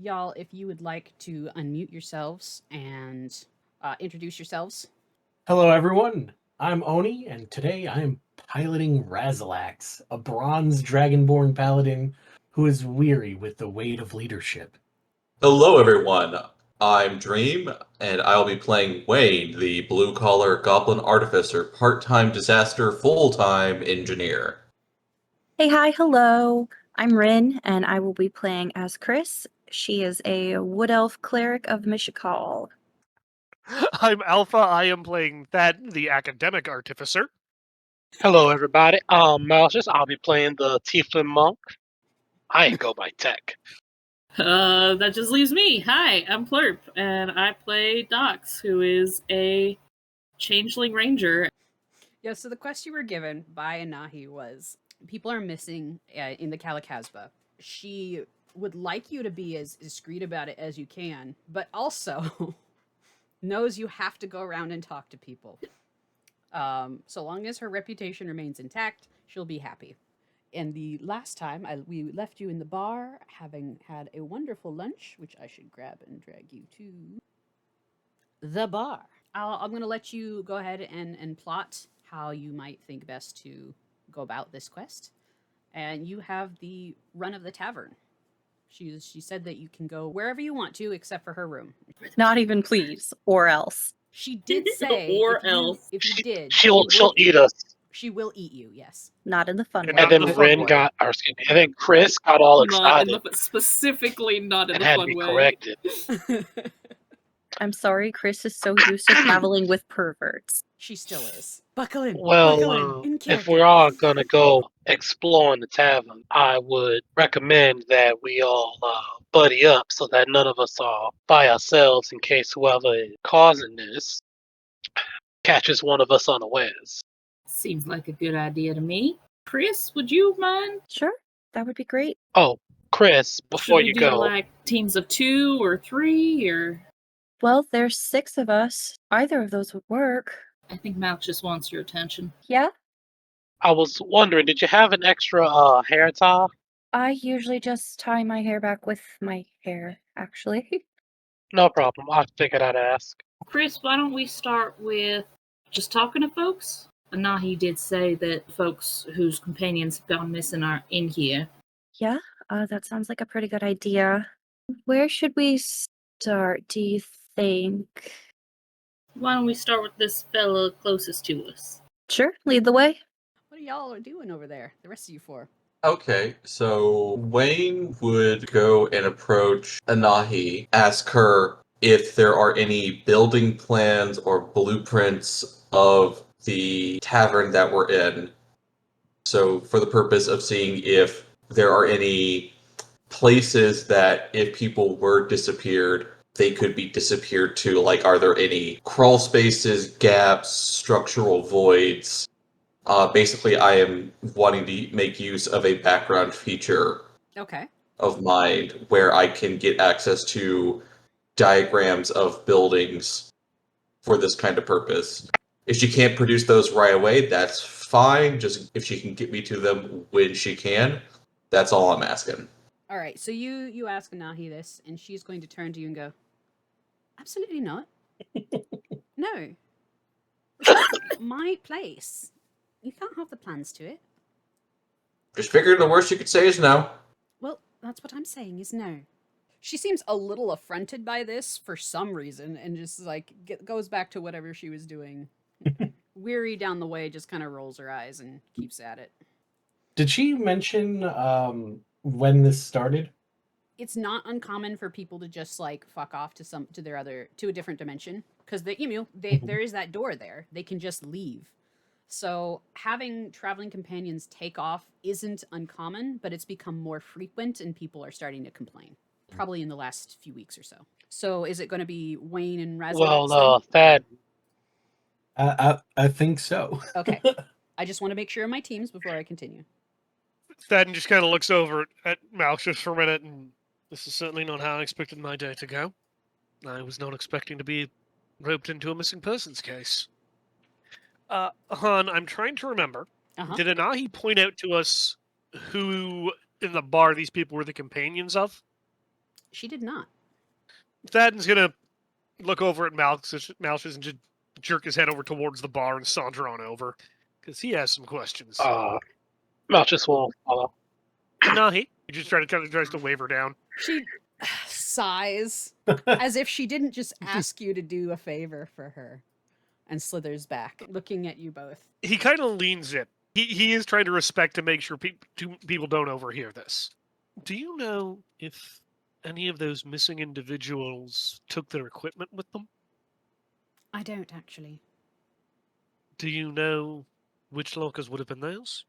Y'all, if you would like to unmute yourselves and introduce yourselves. Hello, everyone. I'm Oni, and today I am piloting Razalax, a bronze dragonborn paladin who is weary with the weight of leadership. Hello, everyone. I'm Dream, and I'll be playing Wayne, the blue-collar goblin artificer, part-time disaster, full-time engineer. Hey, hi, hello. I'm Rin, and I will be playing as Chris. She is a wood elf cleric of Mishakal. I'm Alpha. I am playing Thad, the academic artificer. Hello, everybody. Malchus. I'll be playing the Tiefling Monk. I go by Tech. That just leaves me. Hi, I'm Plurp, and I play Dox, who is a changeling ranger. Yeah, so the quest you were given by Anahi was people are missing in the Kalakazba. She would like you to be as discreet about it as you can, but also knows you have to go around and talk to people. So long as her reputation remains intact, she'll be happy. And the last time we left you in the bar, having had a wonderful lunch, which I should grab and drag you to the bar. I'm going to let you go ahead and plot how you might think best to go about this quest. And you have the run of the tavern. She said that you can go wherever you want to, except for her room. Not even please, or else. She did say, Or if you, else. if you did, She'll will, eat us. she will eat you. Yes. Not in the fun And way. And then the fun Rin way. got, or excuse me, and then Chris got all Not in excited specifically not in and the had to fun be way. corrected. I'm sorry, Chris is so used to traveling with perverts. She still is. Buckle in. Well, buckle in if character. we're all gonna go exploring the tavern, I would recommend that we all buddy up so that none of us are by ourselves in case whoever is causing this catches one of us unawares. Seems like a good idea to me. Chris, would you mind? Sure, that would be great. Oh, Chris, Should before we you do go, like teams of 2 or 3, or Well, there's 6 of us. Either of those would work. I think Malch just wants your attention. Yeah, I was wondering, did you have an extra hair tie? I usually just tie my hair back with my hair, actually. No problem. I figured I'd ask. Chris, why don't we start with just talking to folks? Anahi did say that folks whose companions have gone missing are in here. Yeah, that sounds like a pretty good idea. Where should we start, do you think? Why don't we start with this fella closest to us? Sure, lead the way. What are y'all doing over there? The rest of you four. Okay, so Wayne would go and approach Anahi, ask her if there are any building plans or blueprints of the tavern that we're in. So, for the purpose of seeing if there are any places that if people were disappeared, they could be disappeared to. Like, are there any crawl spaces, gaps, structural voids? Basically, I am wanting to make use of a background feature Okay. of mine where I can get access to diagrams of buildings for this kind of purpose. If she can't produce those right away, that's fine. Just if she can get me to them when she can, that's all I'm asking. All right. So you ask Anahi this, and she's going to turn to you and go, "Absolutely not. No. It's my place. You can't have the plans to it." Just figured the worst you could say is no. Well, that's what I'm saying is no. She seems a little affronted by this for some reason, and just like goes back to whatever she was doing. Weary down the way, just kind of rolls her eyes and keeps at it. Did she mention when this started? It's not uncommon for people to just like fuck off to a different dimension because there is that door there. They can just leave. So having traveling companions take off isn't uncommon, but it's become more frequent and people are starting to complain. Probably in the last few weeks or so. So is it going to be Wayne and Razalax? Well, Thad, I think so. Okay. I just want to make sure of my teams before I continue. Thad just kind of looks over at Malchus for a minute, and this is certainly not how I expected my day to go. I was not expecting to be roped into a missing persons case. Han, I'm trying to remember. Uh-huh. Did Anahi point out to us who in the bar these people were the companions of? She did not. Thadden's gonna look over at Malchus and just jerk his head over towards the bar and saunter on over, because he has some questions. Malchus will follow. Anahi, he just tries to wave her down. She sighs as if she didn't just ask you to do a favor for her, and slithers back, looking at you both. He kind of leans in. He is trying to respect to make sure people don't overhear this. Do you know if any of those missing individuals took their equipment with them? I don't actually. Do you know which lockers would have been those?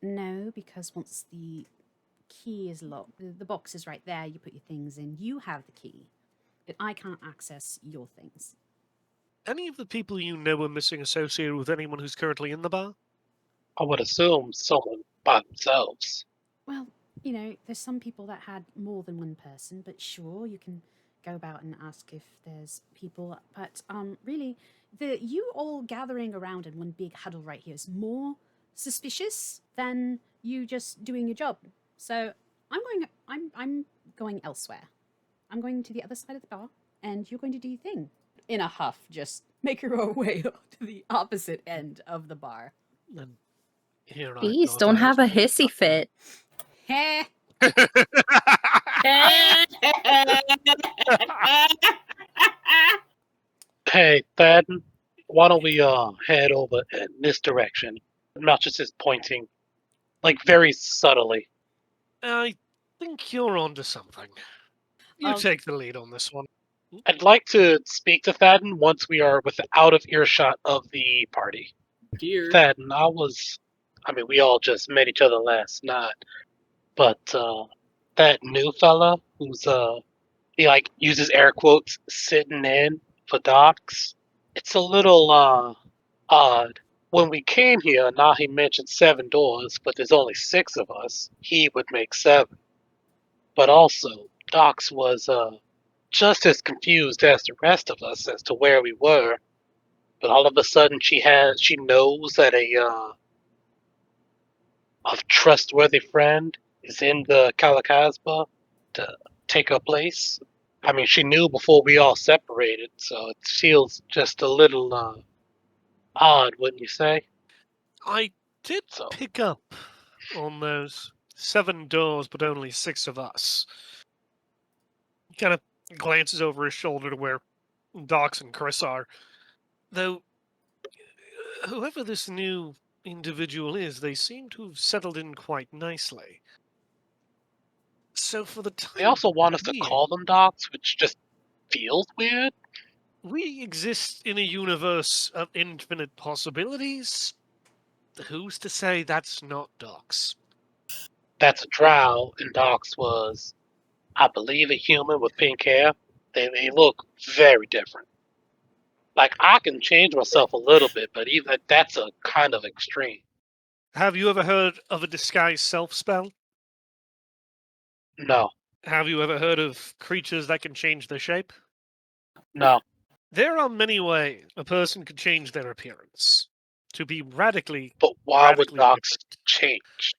No, because once the key is locked, the box is right there, you put your things in, you have the key. But I can't access your things. Any of the people you know are missing associated with anyone who's currently in the bar? I would assume someone by themselves. Well, you know, there's some people that had more than one person, but sure, you can go about and ask if there's people. But really, you all gathering around in one big huddle right here is more suspicious than you just doing your job. So I'm going elsewhere. I'm going to the other side of the bar, and you're going to do your thing. In a huff, just make your way to the opposite end of the bar. And here I Please thought don't I have a was being hissy fit. Heh. Hey, Thadden, why don't we head over in this direction? Malchus is pointing, like very subtly. I think you're onto something. You take the lead on this one. I'd like to speak to Thadden once we are out of earshot of the party. Dear. Thadden, we all just met each other last night, but that new fella who's he like uses air quotes sitting in for docs. It's a little odd. When we came here, Nahi mentioned 7 doors, but there's only 6 of us. He would make 7. But also, Docs was just as confused as the rest of us as to where we were. But all of a sudden, she knows that a trustworthy friend is in the Kalakazba to take her place. I mean, she knew before we all separated, so it feels just a little odd, wouldn't you say? I did pick up on those 7 doors, but only 6 of us. Kind of glances over his shoulder to where Docs and Chris are. Though, whoever this new individual is, they seem to have settled in quite nicely. So for the time They also want us to being, call them Docs, which just feels weird. we exist in a universe of infinite possibilities. Who's to say that's not Docs? That's a drow, and Docs was, I believe, a human with pink hair. They look very different. Like, I can change myself a little bit, but even that's a kind of extreme. Have you ever heard of a disguise self spell? No. Have you ever heard of creatures that can change their shape? No. There are many ways a person could change their appearance to be radically. But why would radically Docs different. change?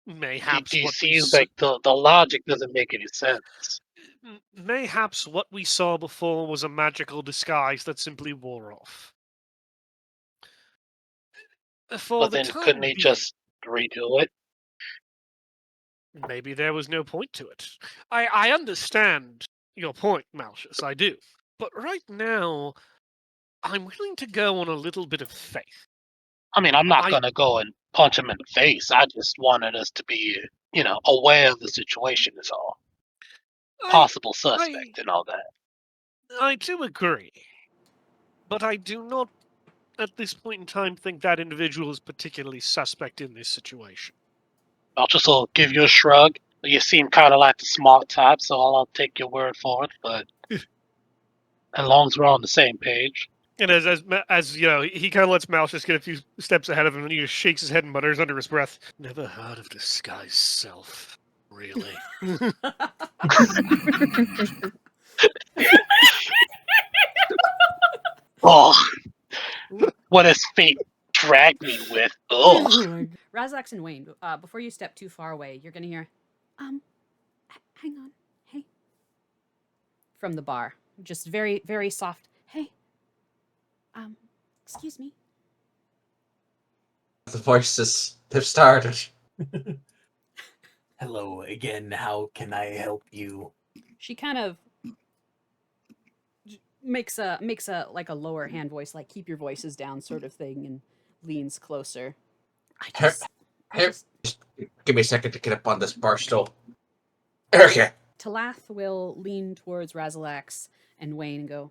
Mayhaps It what we seems like the logic doesn't make any sense. Mayhaps what we saw before was a magical disguise that simply wore off. But then couldn't they just redo it? Maybe there was no point to it. I understand your point, Malchus, I do. But right now, I'm willing to go on a little bit of faith. I mean, I'm not going to go and punch him in the face. I just wanted us to be, aware of the situation is all. Possible suspect and all that. I do agree. But I do not, at this point in time, think that individual is particularly suspect in this situation. I'll just give you a shrug. You seem kind of like the smart type, so I'll take your word for it. But as long as we're on the same page. And as you know, he kind of lets Malchus get a few steps ahead of him, and he just shakes his head and mutters under his breath, "Never heard of disguise self, really." Oh, what has fate dragged me with? Oh. Razlax and Wayne, before you step too far away, you're gonna hear, hang from the bar. Just very, very soft. Hey, excuse me. The voices have started. Hello again. How can I help you? She kind of makes a like a lower hand voice, like keep your voices down sort of thing, and leans closer. I Here, just just give me a second to get up on this bar stool. Okay. Talath will lean towards Razalax and Wayne and go,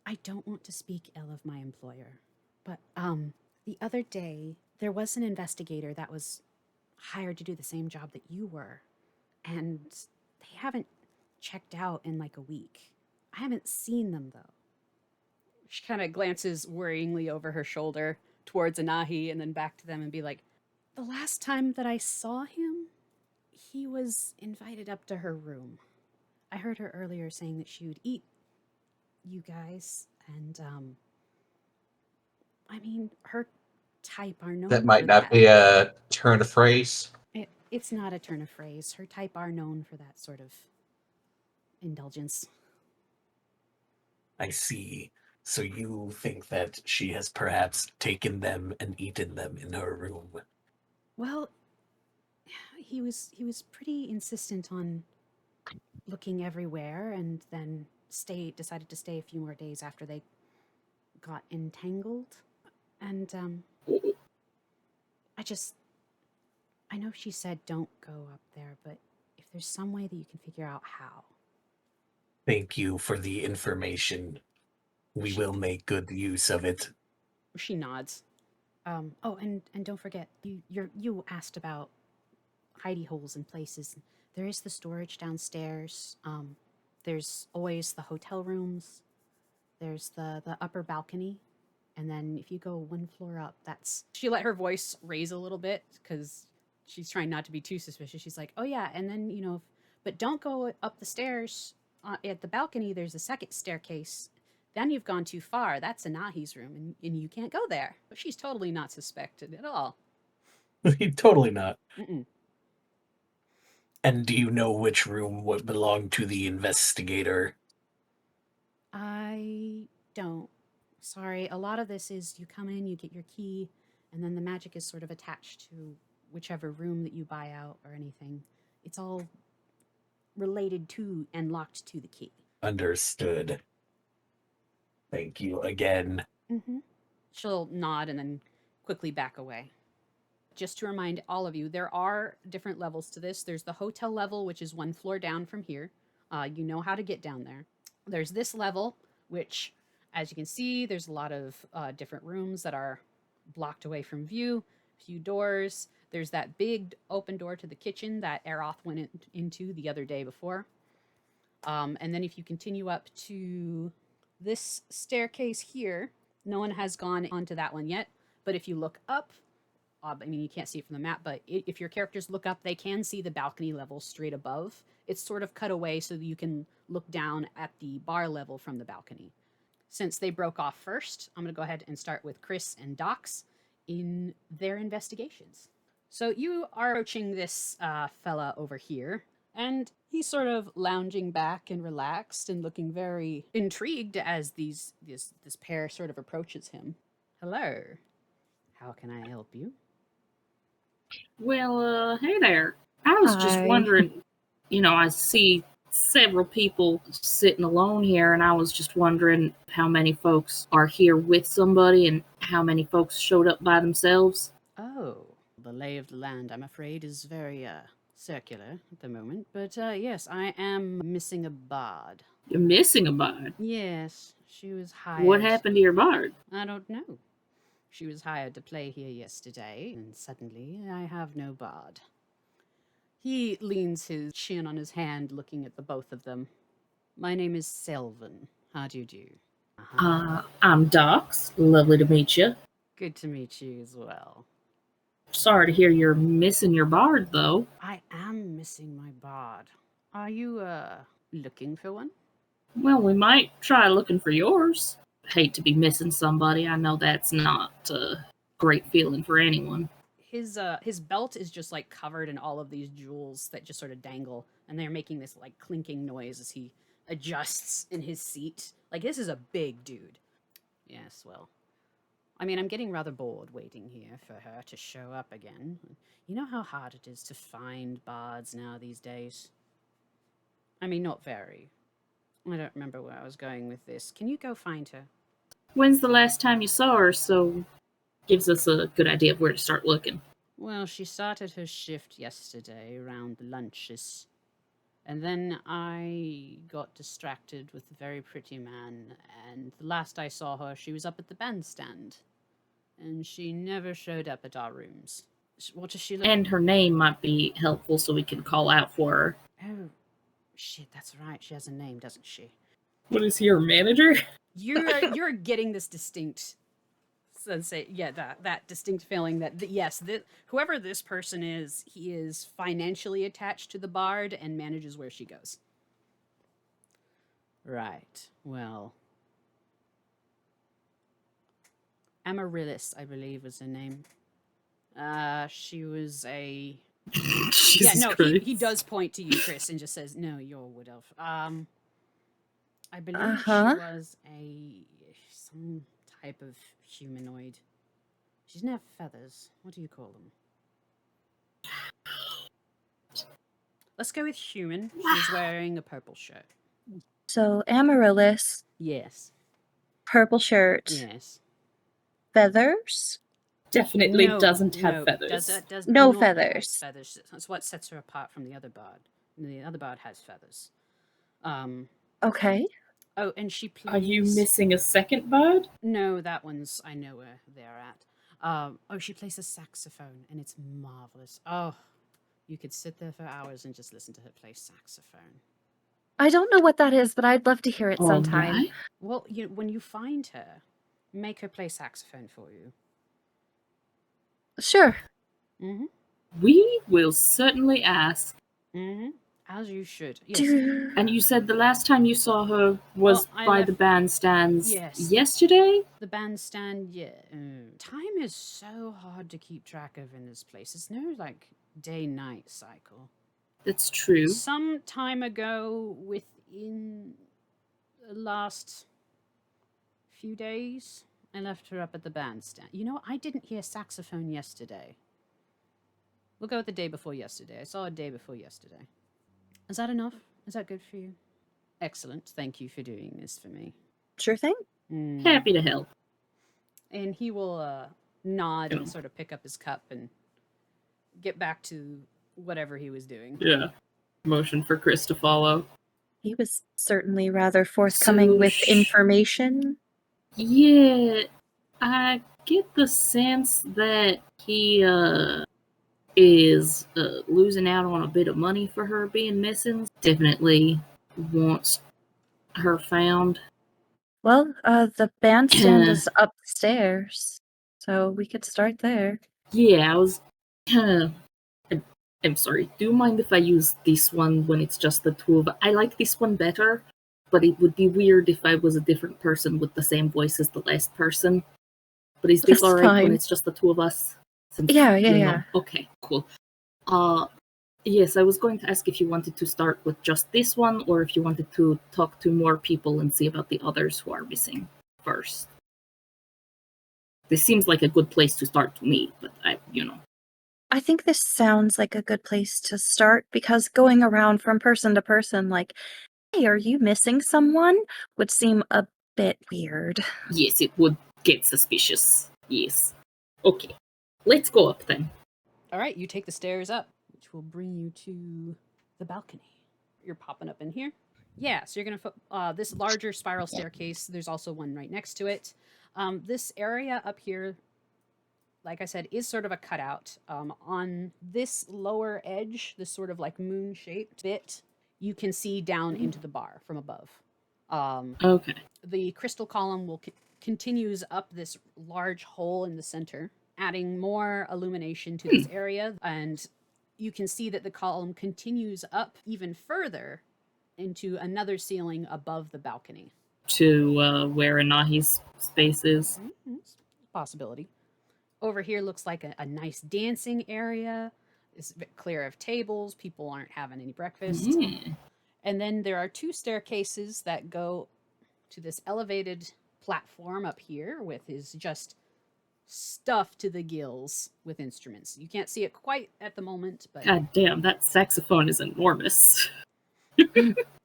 I don't want to speak ill of my employer, but the other day there was an investigator that was hired to do the same job that you were, and they haven't checked out in like a week. I haven't seen them though. She kind of glances worryingly over her shoulder towards Anahi and then back to them and be like, the last time that I saw him, he was invited up to her room. I heard her earlier saying that she would eat you guys, and I mean, her type are known That might for not be a turn of phrase. It's not a turn of phrase. Her type are known for that sort of indulgence. I see. So you think that she has perhaps taken them and eaten them in her room? Well, he was pretty insistent on looking everywhere, and then decided to stay a few more days after they got entangled. And I know she said don't go up there, but if there's some way that you can figure out how. Thank you for the information. We will make good use of it. She nods. Oh, and don't forget, you asked about hidey holes in places. There is the storage downstairs. There's always the hotel rooms. There's the upper balcony. And then if you go one floor up, she let her voice raise a little bit because she's trying not to be too suspicious. She's like, oh yeah, and then, but don't go up the stairs. At the balcony, there's a second staircase. Then you've gone too far. That's Anahi's room, and you can't go there. But she's totally not suspected at all. Totally not. Mm-mm. And do you know which room would belong to the investigator? I don't. Sorry, a lot of this is you come in, you get your key, and then the magic is sort of attached to whichever room that you buy out or anything. It's all related to and locked to the key. Understood. Thank you again. Mm-hmm. She'll nod and then quickly back away. Just to remind all of you, there are different levels to this. There's the hotel level, which is one floor down from here. You know how to get down there. There's this level, which, as you can see, there's a lot of different rooms that are blocked away from view. A few doors. There's that big open door to the kitchen that Aeroth went into the other day before. And then if you continue up to this staircase here, no one has gone onto that one yet. But if you look up, I mean, you can't see it from the map, but if your characters look up, they can see the balcony level straight above. It's sort of cut away so that you can look down at the bar level from the balcony. Since they broke off first, I'm going to go ahead and start with Chris and Dox in their investigations. So you are approaching this fella over here, and he's sort of lounging back and relaxed and looking very intrigued as this pair sort of approaches him. Hello. How can I help you? Well, hey there. I was just Hi. wondering, I see several people sitting alone here, and I was just wondering how many folks are here with somebody and how many folks showed up by themselves. Oh, the lay of the land, I'm afraid, is very circular at the moment. But yes, I am missing a bard. You're missing a bard. Yes, she was hired. What happened to your bard? I don't know. She was hired to play here yesterday, and suddenly I have no bard. He leans his chin on his hand, looking at the both of them. My name is Selvin. How do you do? I'm Dox. Lovely to meet you. Good to meet you as well. Sorry to hear you're missing your bard, though. I am missing my bard. Are you, looking for one? Well, we might try looking for yours. Hate to be missing somebody. I know that's not a great feeling for anyone. his belt is just like covered in all of these jewels that just sort of dangle, and they're making this like clinking noise as he adjusts in his seat. Like, this is a big dude. Yes, well, I mean, I'm getting rather bored waiting here for her to show up again. You know how hard it is to find bards now these days? I mean, not very. I don't remember where I was going with this. Can you go find her? When's the last time you saw her? So gives us a good idea of where to start looking. Well, she started her shift yesterday around lunches. And then I got distracted with a very pretty man, and the last I saw her, she was up at the bandstand. And she never showed up at our rooms. What does she look And her name might be helpful so we can call out for her. Oh, shit, that's right. She has a name, doesn't she? What is he, her manager? You're getting this distinct that distinct feeling that yes, whoever this person is, he is financially attached to the bard and manages where she goes. Right. Well, Amaryllis, I believe, was her name. She was a Jesus Christ. he does point to you, Chris, and just says, "No, you're a wood elf." I believe Uh-huh. she was some type of humanoid. She didn't have feathers. What do you call them? Let's go with human. She's wearing a purple shirt. So Amaryllis, Yes. purple shirt, Yes. feathers. Definitely No, doesn't have no, feathers. does No not have feathers. feathers. That's what sets her apart from the other bard. The other bard has feathers. Okay. Oh, and she plays... Are you missing a second bard? No, that one's... I know where they're at. Oh, she plays a saxophone, and it's marvelous. Oh, you could sit there for hours and just listen to her play saxophone. I don't know what that is, but I'd love to hear it sometime. Alright. Well, when you find her, make her play saxophone for you. Sure. Mm-hmm. We will certainly ask. Mm-hmm. As you should. Yes. And you said the last time you saw her was Well, I by left- the bandstands Yes. yesterday? The bandstand, yeah. Time is so hard to keep track of in this place. It's no, like, day-night cycle. That's true. Some time ago, within the last few days, I left her up at the bandstand. You know, I didn't hear saxophone yesterday. We'll go with the day before yesterday. I saw a day before yesterday. Is that enough? Is that good for you? Excellent. Thank you for doing this for me. Sure thing. Happy to help. And he will nod Yeah. and sort of pick up his cup and get back to whatever he was doing. Yeah. Motion for Chris to follow. He was certainly rather forthcoming So with information. Yeah, I get the sense that he is losing out on a bit of money for her being missing. Definitely wants her found. Well, the bandstand is upstairs, so we could start there. Yeah, I was I'm sorry. Do you mind if I use this one when it's just the two of us? I like this one better, but it would be weird if I was a different person with the same voice as the last person. But is this That's alright when fine. it's just the two of us? Since, Yeah. Okay, cool. Yes, I was going to ask if you wanted to start with just this one, or if you wanted to talk to more people and see about the others who are missing first. This seems like a good place to start to me, but I think this sounds like a good place to start because going around from person to person, like, hey, are you missing someone? Would seem a bit weird. Yes, it would get suspicious. Yes. Okay, let's go up then. All right, you take the stairs up, which will bring you to the balcony. You're popping up in here. Yeah, so you're going to this larger spiral staircase. There's also one right next to it. This area up here, like I said, is sort of a cutout. On this lower edge, this sort of like moon-shaped bit, you can see down into the bar from above. Okay. The crystal column will continues up this large hole in the center, adding more illumination to this area, and you can see that the column continues up even further into another ceiling above the balcony. To where Anahi's space is. Possibility. Over here looks like a nice dancing area. It's clear of tables. People aren't having any breakfast. Mm. And then there are 2 staircases that go to this elevated platform up here with is just stuffed to the gills with instruments. You can't see it quite at the moment, but God damn, that saxophone is enormous.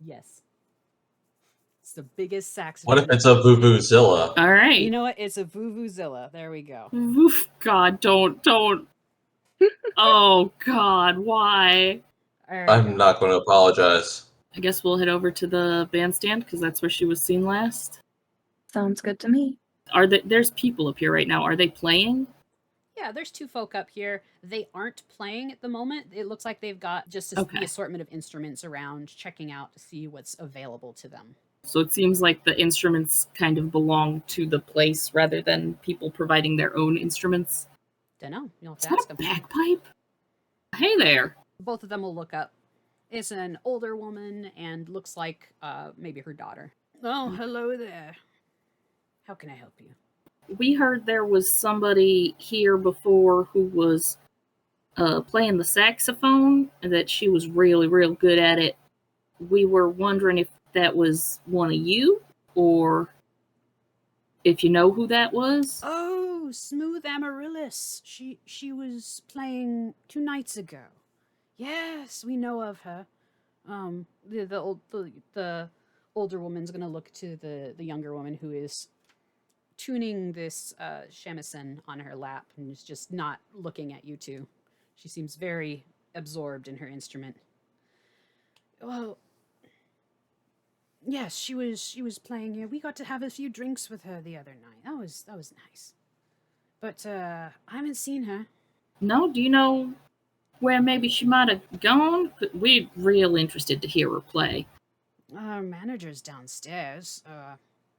yes. It's the biggest What saxophone. if it's a Vuvuzela? All right. You know what? It's a Vuvuzela. There we go. Oof, God, don't. Oh, God, why? There we I'm go. not going to apologize. I guess we'll head over to the bandstand because that's where she was seen last. Sounds good to me. There's people up here right now. Are they playing? Yeah, there's 2 folk up here. They aren't playing at the moment. It looks like they've got just Okay. the assortment of instruments around, checking out to see what's available to them. So it seems like the instruments kind of belong to the place rather than people providing their own instruments. Dunno. You'll have Is to that ask a them. bagpipe? Hey there. Both of them will look up. It's an older woman and looks like maybe her daughter. Oh, hello there. How can I help you? We heard there was somebody here before who was playing the saxophone and that she was really, real good at it. We were wondering if that was one of you or if you know who that was. Oh, Smooth Amaryllis. She was playing 2 nights ago. Yes, we know of her. The older woman's gonna look to the younger woman who is tuning this shamisen on her lap and is just not looking at you two. She seems very absorbed in her instrument. Well, yes, she was playing here. We got to have a few drinks with her the other night. That was nice. But I haven't seen her. No? Do you know where maybe she might have gone? We're real interested to hear her play. Our manager's downstairs.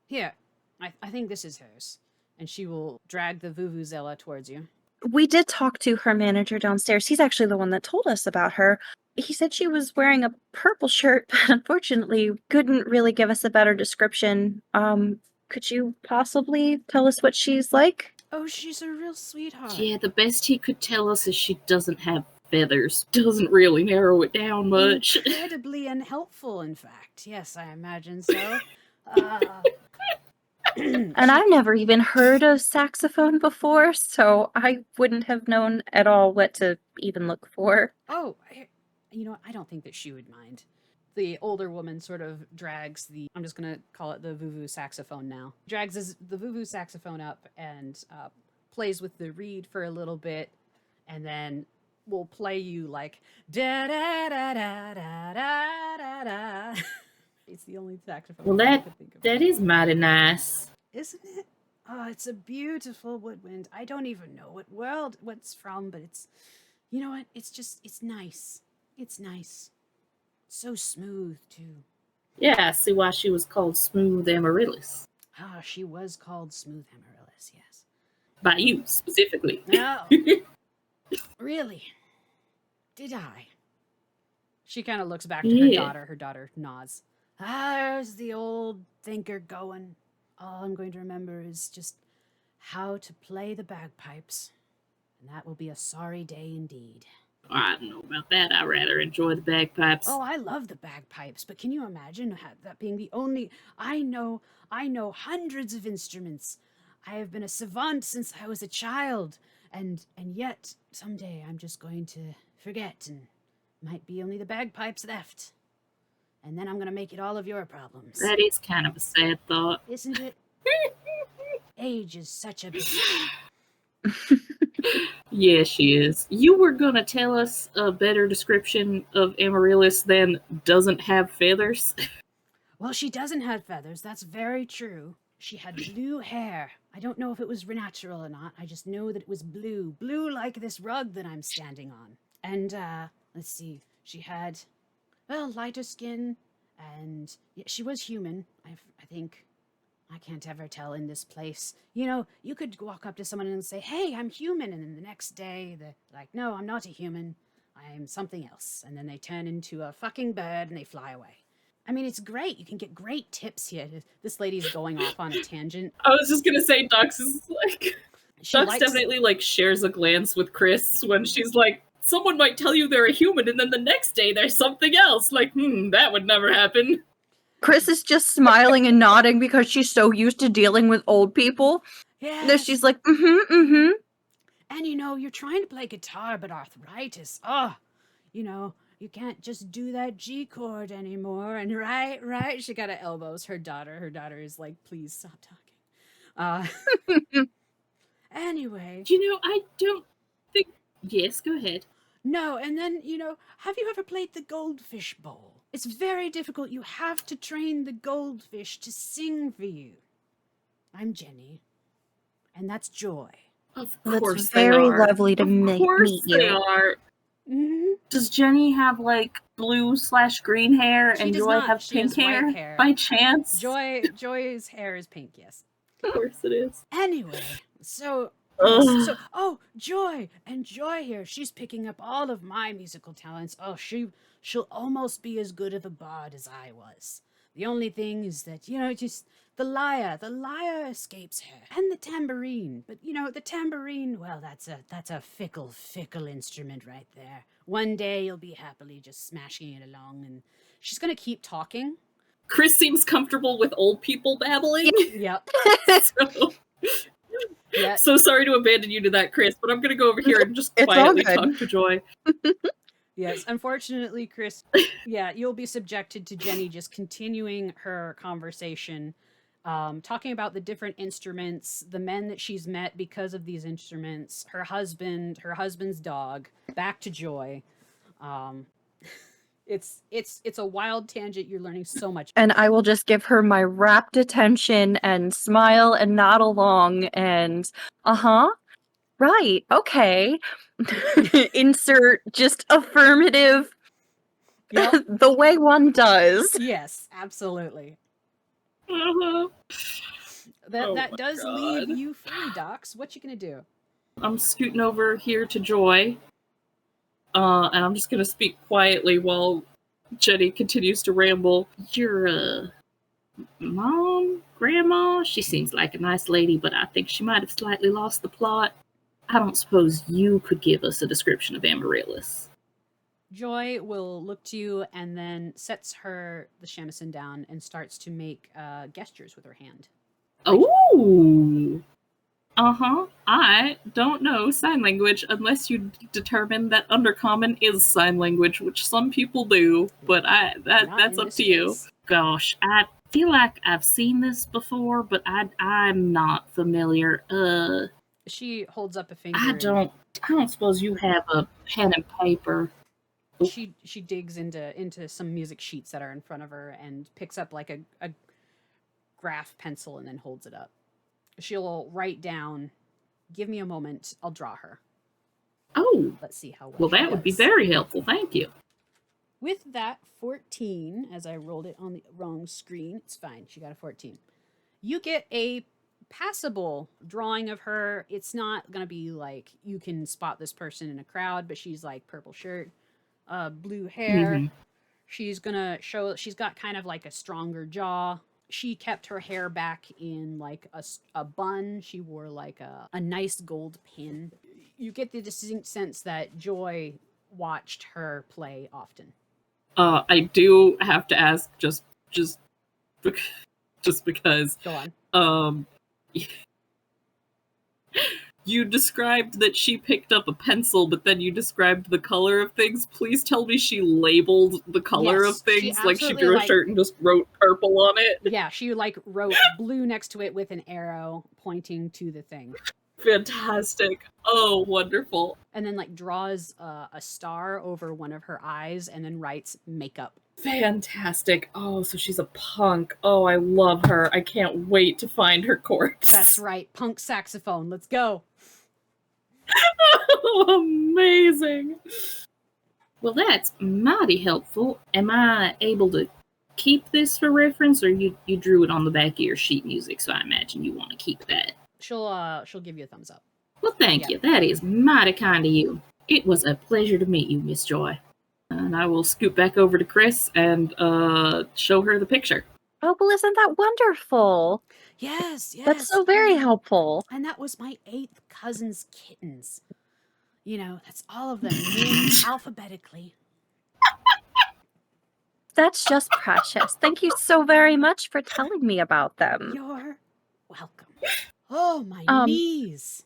Here, I think this is hers. And she will drag the Vuvuzela towards you. We did talk to her manager downstairs. He's actually the one that told us about her. He said she was wearing a purple shirt, but unfortunately couldn't really give us a better description. Could you possibly tell us what she's like? Oh, she's a real sweetheart. Yeah, the best he could tell us is she doesn't have feathers. Doesn't really narrow it down much. Incredibly unhelpful, in fact. Yes, I imagine so. And I've never even heard of saxophone before, so I wouldn't have known at all what to even look for. Oh, I don't think that she would mind. The older woman sort of drags I'm just going to call it the vuvu saxophone now, drags the vuvu saxophone up and plays with the reed for a little bit, and then will play you like da da da da da da da da. It's the only saxophone Well, I could think of. that is mighty nice. Isn't it? Oh, it's a beautiful woodwind. I don't even know what world what's from, but it's, you know what? It's nice. It's nice. So smooth, too. Yeah, I see why she was called Smooth Amaryllis. Ah, she was called Smooth Amaryllis, yes. By you, specifically. No. Really? Did I? She kind of looks back to her Yeah. daughter. Her daughter nods. There's the old thinker going. All I'm going to remember is just how to play the bagpipes. And that will be a sorry day indeed. I don't know about that. I rather enjoy the bagpipes. Oh, I love the bagpipes, but can you imagine that being the only... I know hundreds of instruments. I have been a savant since I was a child, and yet someday I'm just going to forget, and might be only the bagpipes left. And then I'm going to make it all of your problems. That is kind of a sad thought. Isn't it? Age is such a big... Yeah, she is. You were gonna tell us a better description of Amaryllis than doesn't have feathers? Well, she doesn't have feathers. That's very true. She had blue hair. I don't know if it was natural or not. I just know that it was blue. Blue like this rug that I'm standing on. And, let's see. She had, well, lighter skin. And yeah, she was human, I think. I can't ever tell in this place. You know, you could walk up to someone and say, hey, I'm human. And then the next day, they're like, no, I'm not a human. I'm something else. And then they turn into a fucking bird and they fly away. I mean, it's great. You can get great tips here. This lady's going off on a tangent. I was just gonna say Dux is like... She Dux likes definitely like shares a glance with Chris when she's like, someone might tell you they're a human and then the next day there's something else. Like, that would never happen. Chris is just smiling and nodding because she's so used to dealing with old people that Yes. she's like, mm-hmm. And you're trying to play guitar, but arthritis. You can't just do that G chord anymore. And right. She got to elbows her daughter. Her daughter is like, please stop talking. Anyway. I don't think. Yes, go ahead. No, and then, have you ever played the goldfish bowl? It's very difficult. You have to train the goldfish to sing for you. I'm Jenny. And that's Joy. Of That's course very they are. lovely to Of meet course they you. are. Mm-hmm. Does Jenny have like blue/green hair She and does Joy not. have She pink has white hair hair. by chance? Joy's hair is pink, yes. Of course it is. Anyway, so Joy and Joy here, she's picking up all of my musical talents. Oh, she'll almost be as good of a bard as I was. The only thing is that, just the lyre escapes her. And the tambourine. But, the tambourine, well, that's a fickle instrument right there. One day you'll be happily just smashing it along, and she's gonna keep talking. Chris seems comfortable with old people babbling. Yep. So, Yeah. so sorry to abandon you to that, Chris, but I'm gonna go over here and just It's all quietly good. talk to Joy. Yes, unfortunately, Chris, you'll be subjected to Jenny just continuing her conversation, talking about the different instruments, the men that she's met because of these instruments, her husband's dog, back to Joy. It's a wild tangent. You're learning so much. And I will just give her my rapt attention and smile and nod along and, right, okay. Insert just affirmative Yep. the way one does. Yes, absolutely. Uh-huh. That Oh that my does God. leave you free, Docs. What you gonna do? I'm scooting over here to Joy. And I'm just gonna speak quietly while Jenny continues to ramble. Your mom? Grandma? She seems like a nice lady, but I think she might have slightly lost the plot. I don't suppose you could give us a description of Amaryllis. Joy will look to you and then sets the shamisen down and starts to make gestures with her hand. Oh! I don't know sign language unless you determine that Undercommon is sign language, which some people do, but Not that's in up this to you. case. Gosh, I feel like I've seen this before, but I'm not familiar. She holds up a finger. I don't suppose you have a pen and paper. She digs into some music sheets that are in front of her and picks up like a graph pencil and then holds it up. She'll write down, give me a moment, I'll draw her. Oh, Let's see how well, she that would be does. very helpful. Thank you. With that 14, as I rolled it on the wrong screen, it's fine. She got a 14. You get a passable drawing of her. It's not going to be like you can spot this person in a crowd, but she's like purple shirt, blue hair. Mhm. She's going to show, she's got kind of like a stronger jaw. She kept her hair back in like a bun. She wore like a nice gold pin. You get the distinct sense that Joy watched her play often. I do have to ask just because Go on. you described that she picked up a pencil, but then you described the color of things. Please tell me she labeled the color Yes, of she things, like she absolutely, drew a like- shirt and just wrote purple on it. Yeah, she like wrote blue next to it with an arrow pointing to the thing. Fantastic. Oh, wonderful. And then like draws a star over one of her eyes and then writes makeup. Fantastic. Oh, so she's a punk. Oh, I love her. I can't wait to find her corpse. That's right, punk saxophone. Let's go. Oh, amazing. Well, that's mighty helpful. Am I able to keep this for reference, or you drew it on the back of your sheet music, so I imagine you want to keep that? She'll give you a thumbs up. Well, thank Yeah. you. That is mighty kind of you. It was a pleasure to meet you, Miss Joy. And I will scoot back over to Chris and show her the picture. Oh, well, isn't that wonderful? Yes, yes. That's so very helpful. And that was my 8th cousin's kittens. You know, that's all of them named alphabetically. That's just precious. Thank you so very much for telling me about them. You're welcome. Oh, my knees.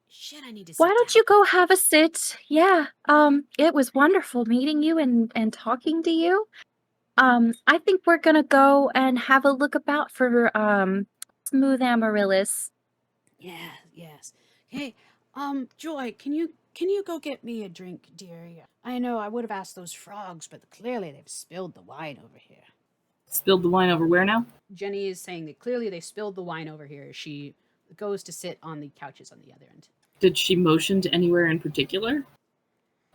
Shit, I need to sit Why don't down. you go have a sit? Yeah. It was wonderful meeting you and talking to you. I think we're gonna go and have a look about for smooth amaryllis. Yeah, yes. Hey, Joy, can you go get me a drink, dear? I know I would have asked those frogs, but clearly they've spilled the wine over here. Spilled the wine over where now? Jenny is saying that clearly they spilled the wine over here. She goes to sit on the couches on the other end. Did she motion to anywhere in particular?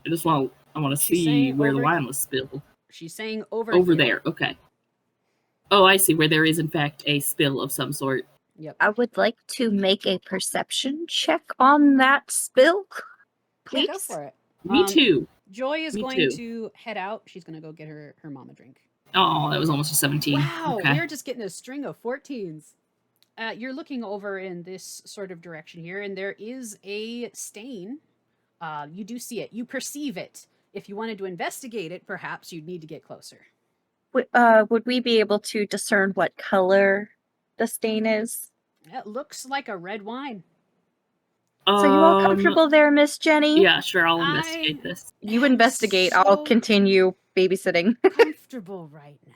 I want to She's see saying where the over- wine was spilled. She's saying over Over here. there, okay. Oh, I see, where there is in fact a spill of some sort. Yep. I would like to make a perception check on that spill. Please. Yeah, go for it. Me too. Joy is Me going too. to head out. She's going to go get her mom a drink. Oh, that was almost a 17. Wow, Okay. we're just getting a string of 14s. You're looking over in this sort of direction here, and there is a stain. You do see it. You perceive it. If you wanted to investigate it, perhaps you'd need to get closer. Would we be able to discern what color the stain is? It looks like a red wine. So you all comfortable there, Miss Jenny? Yeah, sure, I'll investigate this. You investigate. I'll continue babysitting. Comfortable right now.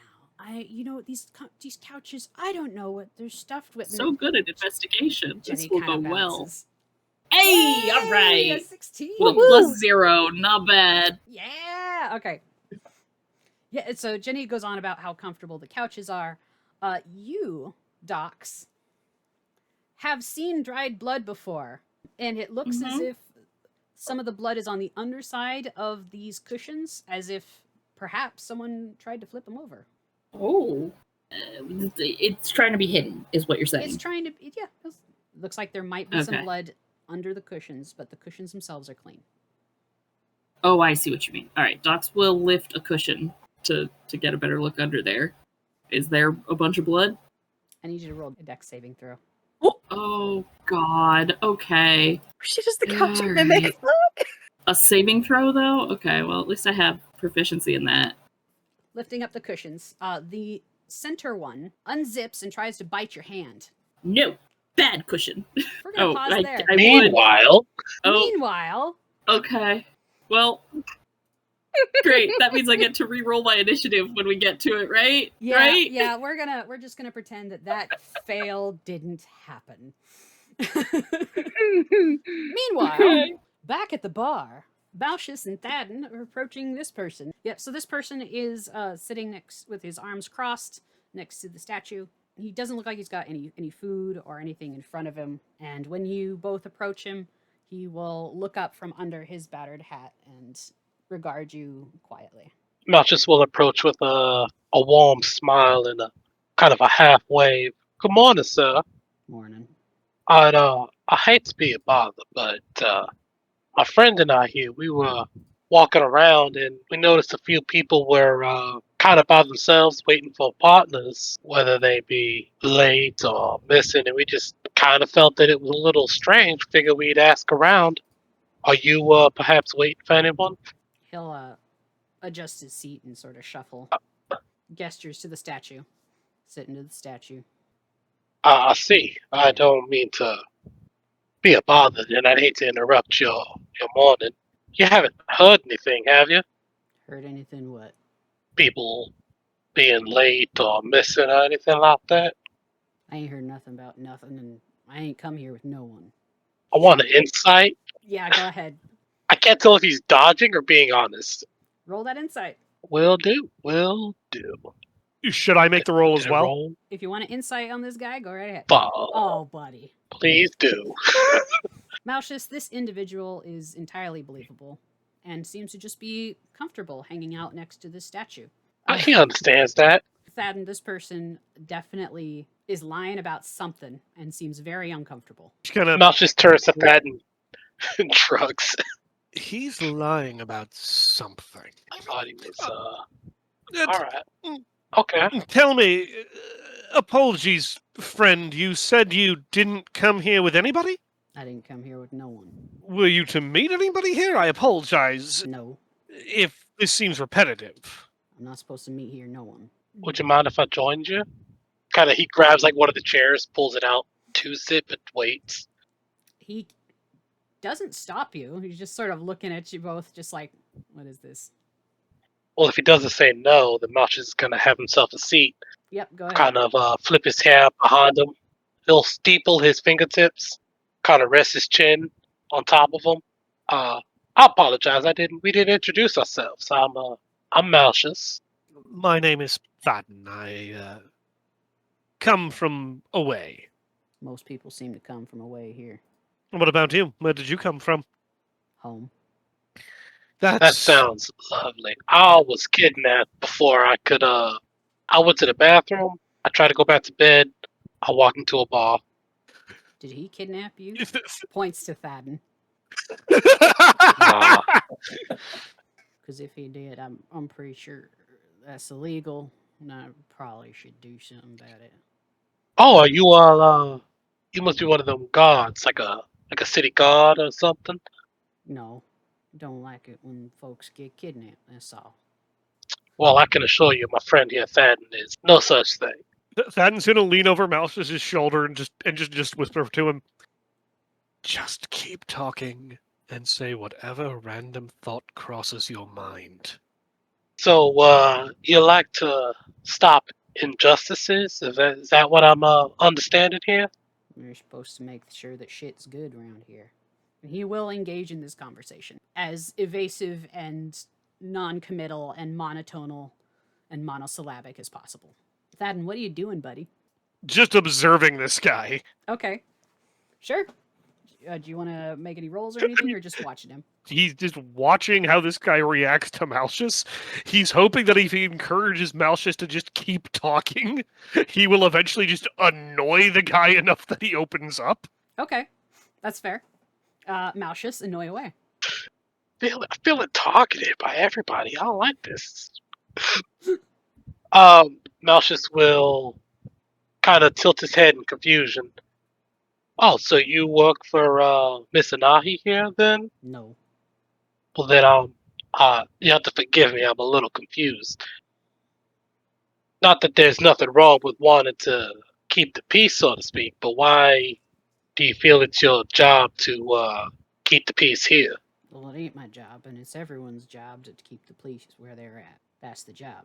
These couches, I don't know what they're stuffed with. So good at investigation. Jenny This will kinda go well. bounces. Hey, all A right. 16. With a +0, not bad. Yeah. Okay. Yeah. So Jenny goes on about how comfortable the couches are. You, Docs, have seen dried blood before, and it looks as if some of the blood is on the underside of these cushions, as if perhaps someone tried to flip them over. Oh. It's trying to be hidden, is what you're saying. It's trying to. Yeah. Looks like there might be some Okay. blood under the cushions, but the cushions themselves are clean. Oh, I see what you mean. All right, Docs will lift a cushion to get a better look under there. Is there a bunch of blood? I need you to roll a dex saving throw. Oh, God. Okay. She does the All couch right. mimic. Look. A saving throw, though? Okay, well, at least I have proficiency in that. Lifting up the cushions. The center one unzips and tries to bite your hand. No. Bad cushion. We're gonna Oh, pause I there. would. Meanwhile, Meanwhile, Okay. Well, great. That means I get to re-roll my initiative when we get to it, right? yeah, Right? yeah, we're just gonna pretend that fail didn't happen. Meanwhile, Okay. back at the bar, Balshus and Thadden are approaching this person. Yep, so this person is sitting next with his arms crossed next to the statue. He doesn't look like he's got any food or anything in front of him. And when you both approach him, he will look up from under his battered hat and regard you quietly. Malchus will approach with a warm smile and a kind of a half wave. Good morning, sir. Morning. I hate to be a bother, but my friend and I here, we were walking around and we noticed a few people were kind of by themselves waiting for partners, whether they be late or missing, and we just kind of felt that it was a little strange. Figure we'd ask around. Are you perhaps waiting for anyone? He'll adjust his seat and sort of shuffle. Gestures to the statue. Sit into the statue. I see. I don't mean to be a bother, and I'd hate to interrupt your morning. You haven't heard anything, have you? Heard anything what? People being late or missing or anything like that? I ain't heard nothing about nothing, and I ain't come here with no one. I want an insight. Yeah, go ahead. I can't tell if he's dodging or being honest. Roll that insight. Will do. Will do. Should I make the roll as Did I well? roll? If you want an insight on this guy, go right ahead. Oh, buddy. please do. Malchus, this individual is entirely believable and seems to just be comfortable hanging out next to this statue. He understands that. Thadden, this person definitely is lying about something and seems very uncomfortable. Just gonna. Malchus turns to that and shrugs. He's lying about something. I thought he was, Uh, alright. Okay. Tell me, Apologies, friend. You said you didn't come here with anybody? I didn't come here with no one. Were you to meet anybody here? I apologize No, if this seems repetitive. I'm not supposed to meet here. No one. Would you mind if I joined you? Kind of, he grabs like one of the chairs, pulls it out, chews it, but waits. He doesn't stop you. He's just sort of looking at you both, just like, what is this? Well, if he doesn't say no, then Malchus is going to have himself a seat, Yep, go ahead. kind of flip his hair behind him. He'll steeple his fingertips, kind of rest his chin on top of him. I apologize. We didn't introduce ourselves. I'm Malchus. My name is Faden. I come from away. Most people seem to come from away here. What about you? Where did you come from? Home. That sounds lovely. I was kidnapped before I could. I went to the bathroom. I tried to go back to bed. I walked into a bar. Did he kidnap you? Points to Faden. Nah. Because if he did, I'm pretty sure that's illegal, and I probably should do something about it. Oh, are you all? You must be one of them guards, like a city guard or something. No, don't like it when folks get kidnapped. That's all. Well, I can assure you, my friend here, Thadden, is no such thing. Faden's gonna lean over Malchus's shoulder and just whisper to him, "Just keep talking and say whatever random thought crosses your mind." So, you like to stop injustices? Is that what I'm understanding here? You're supposed to make sure that shit's good around here. And he will engage in this conversation, as evasive and non-committal and monotonal and monosyllabic as possible. Faden, what are you doing, buddy? Just observing this guy. Okay. Sure. Do you want to make any rolls or anything, or just watching him? He's just watching how this guy reacts to Malchus. He's hoping that if he encourages Malchus to just keep talking, he will eventually just annoy the guy enough that he opens up. Okay. That's fair. Malchus, annoy away. I feel targeted by everybody. I don't like this. Malchus will kind of tilt his head in confusion. Oh, so you work for Miss Anahi here, then? No. Well, then you have to forgive me. I'm a little confused. Not that there's nothing wrong with wanting to keep the peace, so to speak, but why do you feel it's your job to keep the peace here? Well, it ain't my job, and it's everyone's job to keep the police where they're at. That's the job.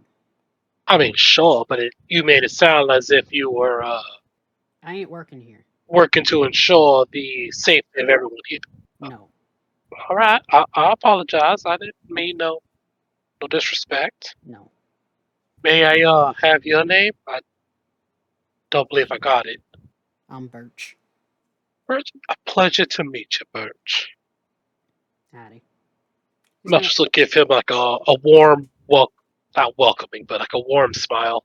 I mean, sure, but you made it sound as if you were I ain't working here. working to ensure the safety of everyone here. No. All right, I apologize. I didn't mean no disrespect. No. May I have your name? I don't believe I got it. I'm Birch. Birch, a pleasure to meet you, Birch. Howdy. Malchus will give him like a warm, not welcoming, but like a warm smile.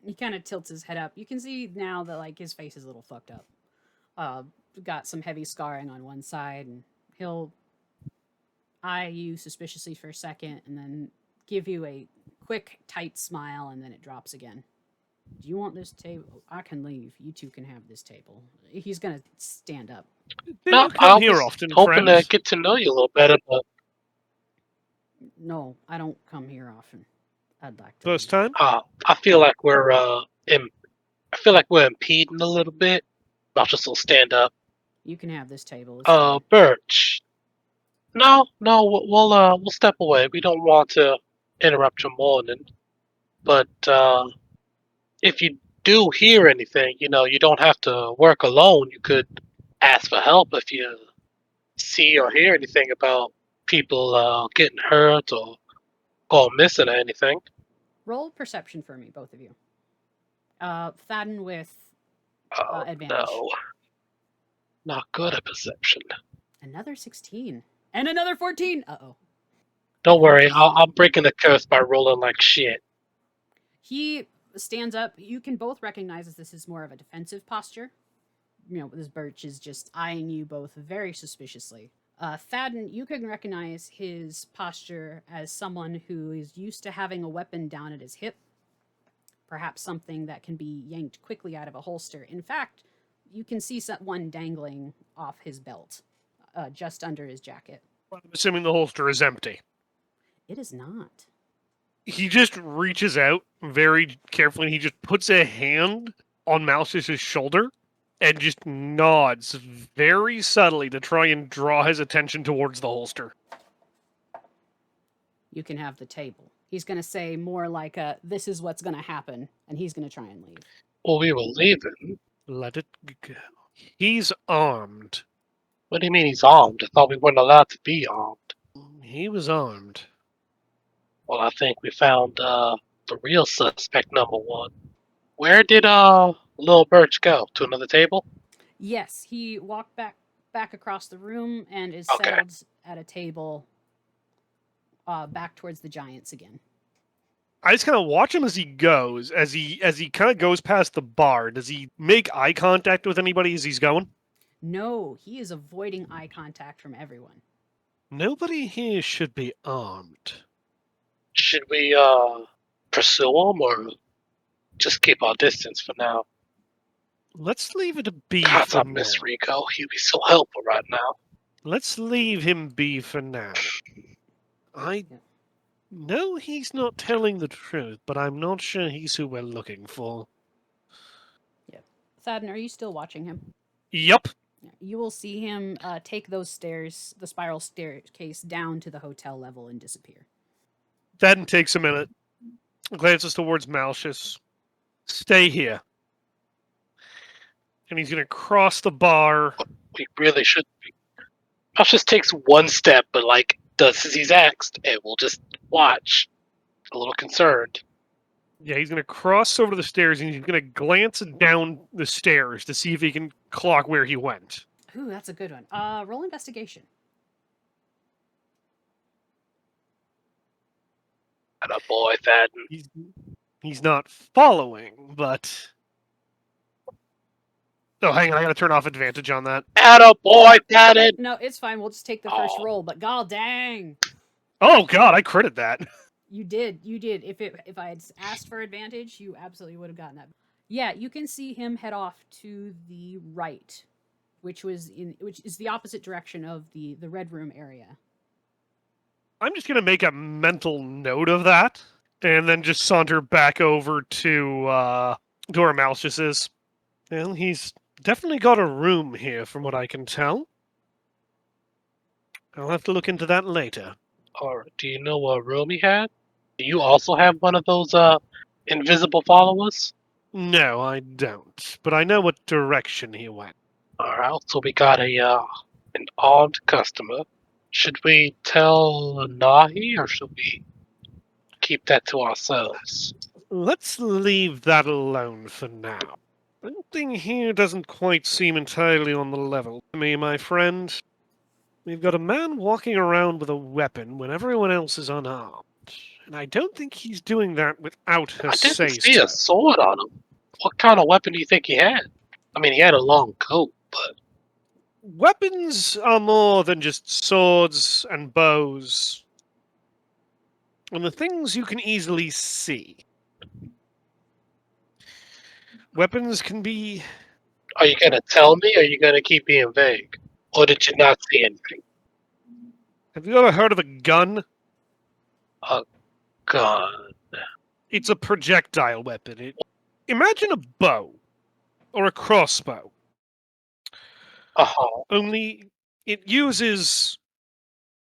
He kind of tilts his head up. You can see now that like his face is a little fucked up. Got some heavy scarring on one side, and he'll eye you suspiciously for a second, and then give you a quick, tight smile, and then it drops again. Do you want this table? I can leave. You two can have this table. He's gonna stand up. No, You come I here was often, hoping friend. to get to know you a little better, but No, I don't come here often. I'd like to. First leave. time? I feel like we're impeding a little bit. Malchus will stand up. You can have this table. It's fine. Birch. No, we'll step away. We don't want to interrupt your morning. But if you do hear anything, you don't have to work alone. You could ask for help if you see or hear anything about people getting hurt or going missing or anything. Roll perception for me, both of you. Faden with Oh, advantage. no. Not good at perception. Another 16. And another 14. Uh-oh. Don't worry, I'm breaking the curse by rolling like shit. He stands up. You can both recognize that this is more of a defensive posture. This Birch is just eyeing you both very suspiciously. Faden, you can recognize his posture as someone who is used to having a weapon down at his hip. perhaps something that can be yanked quickly out of a holster. In fact, you can see one dangling off his belt, just under his jacket. I'm assuming the holster is empty. It is not. He just reaches out very carefully and he just puts a hand on Malchus's shoulder and just nods very subtly to try and draw his attention towards the holster. You can have the table. He's going to say more like, this is what's going to happen, and he's going to try and leave. Well, we were leaving. Let it go. He's armed. What do you mean he's armed? I thought we weren't allowed to be armed. He was armed. Well, I think we found the real suspect number one. Where did Lil Birch go? To another table? Yes, he walked back across the room and is Okay. settled at a table back towards the giants again. I just kind of watch him as he goes, as he kind of goes past the bar. Does he make eye contact with anybody as he's going? No, he is avoiding eye contact from everyone. Nobody here should be armed. Should we pursue him or just keep our distance for now? Let's leave it a be God, for I now. miss Rico. He'd be so helpful right now. Let's leave him be for now. I know he's not telling the truth, but I'm not sure he's who we're looking for. Thaden, are you still watching him? Yup. You will see him take those stairs, the spiral staircase, down to the hotel level and disappear. That takes a minute. Glances towards Malchus. Stay here. And he's going to cross the bar. We really should be. Josh just takes one step, but does as he's asked, and we'll just watch. A little concerned. Yeah, he's going to cross over the stairs and he's going to glance down the stairs to see if he can clock where he went. Ooh, that's a good one. Roll investigation. And a boy, Thaden. He's not following, but... Oh, hang on, I gotta turn off advantage on that. Atta boy, Thaden! No, it's fine. We'll just take the first roll. But god dang, Oh god, I critted that. you did. If I had asked for advantage, you absolutely would have gotten that. Yeah, you can see him head off to the right, which is the opposite direction of the red room area. I'm just gonna make a mental note of that, and then just saunter back over to where Malchus is. Well, he's definitely got a room here, from what I can tell. I'll have to look into that later. Or do you know what room he had? Do you also have one of those invisible followers? No, I don't. But I know what direction he went. Alright, so we got an armed customer. Should we tell Nahi, or should we keep that to ourselves? Let's leave that alone for now. Something here doesn't quite seem entirely on the level to me, my friend. We've got a man walking around with a weapon when everyone else is unarmed. And I don't think he's doing that without her I didn't say-so. see a sword on him. What kind of weapon do you think he had? I mean, he had a long coat, but... Weapons are more than just swords and bows. And the things you can easily see. Weapons can be... Are you gonna tell me, or are you gonna keep being vague? Or did you not see anything? Have you ever heard of a gun? God. It's a projectile weapon. Imagine a bow. Or a crossbow. Uh-huh. Only it uses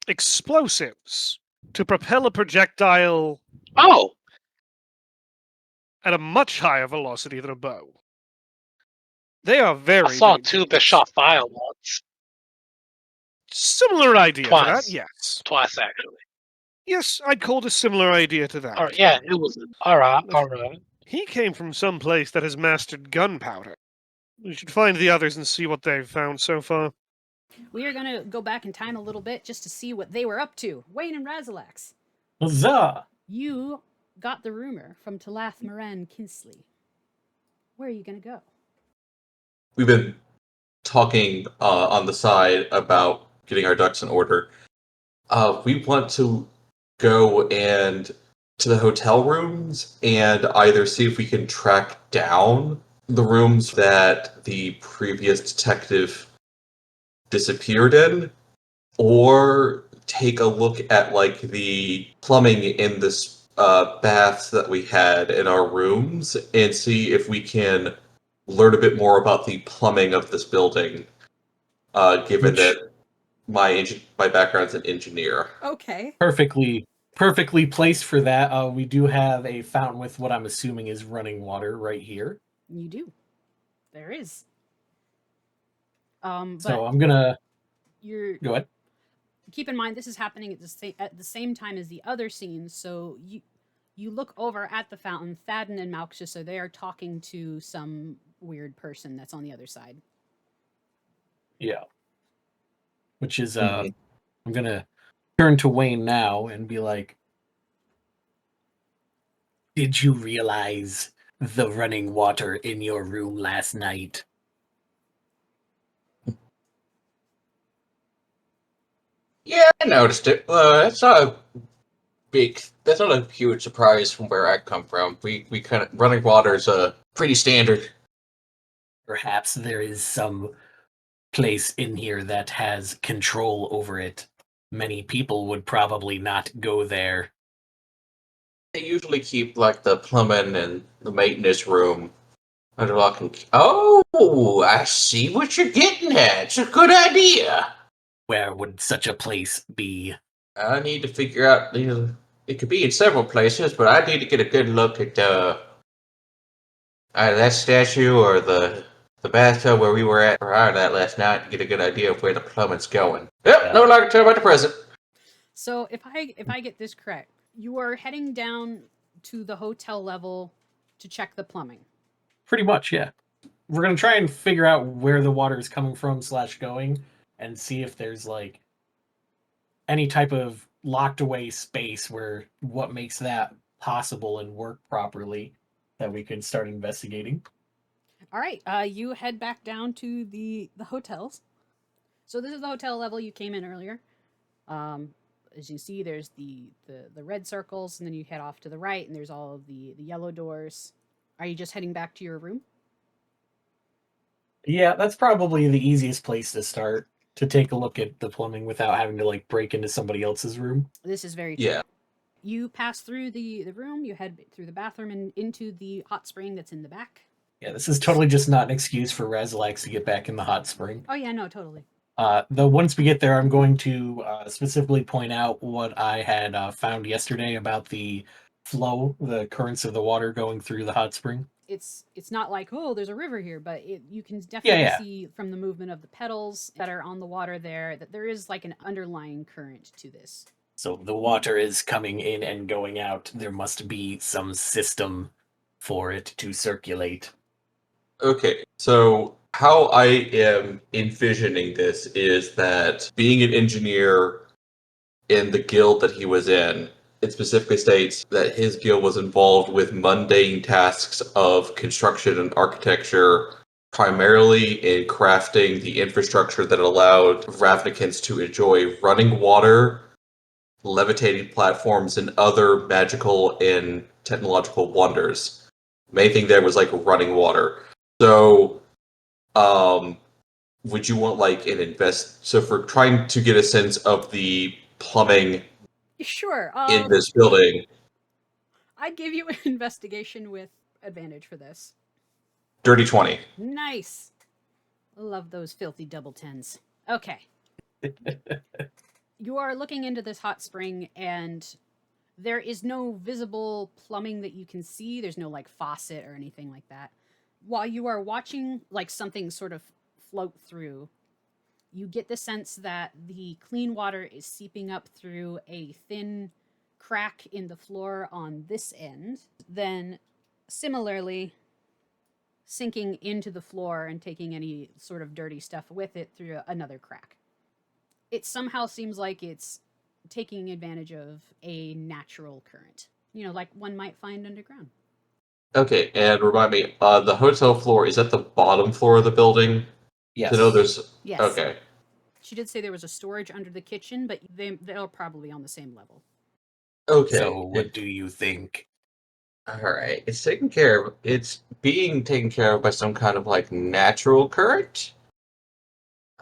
explosives to propel a projectile Oh! at a much higher velocity than a bow. They are very... I saw very two that dangerous. shot fire once. Similar idea to Twice. that, yes. Twice, actually. Yes, I'd call it a similar idea to that. Alright, yeah, it was... Alright. He came from some place that has mastered gunpowder. We should find the others and see what they've found so far. We are going to go back in time a little bit just to see what they were up to. Wayne and Razalax, Huzzah! you got the rumor from Talath Moran Kinsley. Where are you going to go? We've been talking on the side about getting our ducks in order. We want to go and to the hotel rooms and either see if we can track down the rooms that the previous detective disappeared in, or take a look at like the plumbing in this baths that we had in our rooms and see if we can learn a bit more about the plumbing of this building, given that my background's an engineer. Okay. Perfectly placed for that. We do have a fountain with what I'm assuming is running water right here. You do. There is. So But I'm gonna you're go ahead. keep in mind this is happening at the same time as the other scenes. So you look over at the fountain. Thadden and Malchus are there talking to some weird person that's on the other side. Yeah. Which is Mhm. I'm gonna turn to Wayne now and be like, did you realize the running water in your room last night? Yeah, I noticed it. That's not a huge surprise from where I come from. We kind of running water's pretty standard. Perhaps there is some place in here that has control over it. Many people would probably not go there. They usually keep like the plumbing and the maintenance room under lock and key. Oh, I see what you're getting at. It's a good idea. Where would such a place be? I need to figure out. It could be in several places, but I need to get a good look at either that statue or the bathtub where we were at prior to that last night to get a good idea of where the plumbing's going. Yep, no longer tell about the present. So if I get this correct, you are heading down to the hotel level to check the plumbing. Pretty much, yeah. We're gonna try and figure out where the water is coming from / going, and see if there's like any type of locked away space where what makes that possible and work properly that we could start investigating. All right, you head back down to the hotels. So this is the hotel level you came in earlier. As you see, there's the red circles, and then you head off to the right, and there's all of the yellow doors. Are you just heading back to your room? Yeah, that's probably the easiest place to start, to take a look at the plumbing without having to like break into somebody else's room. This is very true. Yeah. You pass through the room, you head through the bathroom and into the hot spring that's in the back. Yeah, this is totally just not an excuse for Razalax to get back in the hot spring. Oh yeah, no, totally. Though once we get there, I'm going to specifically point out what I had found yesterday about the flow, the currents of the water going through the hot spring. It's not like, oh, there's a river here, but you can definitely Yeah. see from the movement of the petals that are on the water there that there is like an underlying current to this. So the water is coming in and going out. There must be some system for it to circulate. Okay, so how I am envisioning this is that being an engineer in the guild that he was in, it specifically states that his guild was involved with mundane tasks of construction and architecture, primarily in crafting the infrastructure that allowed Ravnikins to enjoy running water, levitating platforms, and other magical and technological wonders. The main thing there was like running water. So, would you want like an invest? So, for trying to get a sense of the plumbing Sure. in this building, I'd give you an investigation with advantage for this. dirty 20. Nice. Love those filthy double tens. Okay. You are looking into this hot spring, and there is no visible plumbing that you can see. There's no like faucet or anything like that. While you are watching like something sort of float through, you get the sense that the clean water is seeping up through a thin crack in the floor on this end. Then, similarly, sinking into the floor and taking any sort of dirty stuff with it through another crack. It somehow seems like it's taking advantage of a natural current, like one might find underground. Okay, and remind me, the hotel floor is at the bottom floor of the building? Yes. I know there's. Yes. Okay. She did say there was a storage under the kitchen, but they're probably on the same level. Okay. So what do you think? All right. It's being taken care of by some kind of like natural current.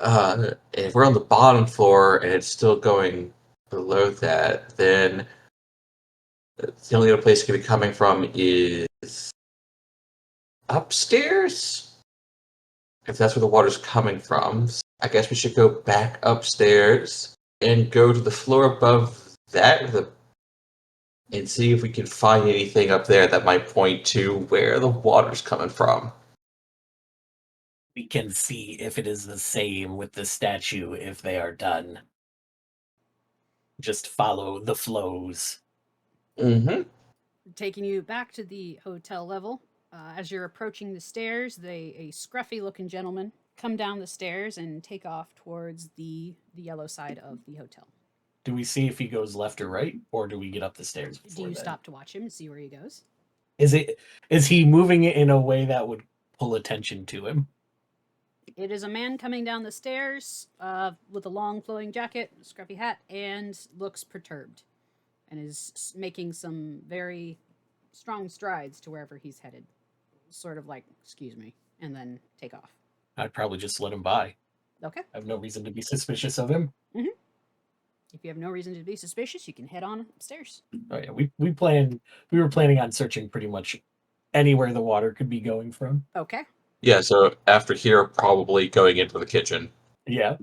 If we're on the bottom floor and it's still going below that, then the only other place it could be coming from is upstairs. If that's where the water's coming from, I guess we should go back upstairs and go to the floor above that and see if we can find anything up there that might point to where the water's coming from. We can see if it is the same with the statue if they are done. Just follow the flows. Mm-hmm. Taking you back to the hotel level. As you're approaching the stairs, a scruffy-looking gentleman come down the stairs and take off towards the yellow side of the hotel. Do we see if he goes left or right, or do we get up the stairs Do before you then? stop to watch him and see where he goes? Is he moving it in a way that would pull attention to him? It is a man coming down the stairs with a long flowing jacket, scruffy hat, and looks perturbed, and is making some very strong strides to wherever he's headed. Sort of like, excuse me, and then take off. I'd probably just let him by. Okay. I have no reason to be suspicious of him. If you have no reason to be suspicious, you can head on upstairs. Oh yeah, we were planning on searching pretty much anywhere the water could be going from. Okay. Yeah, so after here, probably going into the kitchen. Yeah.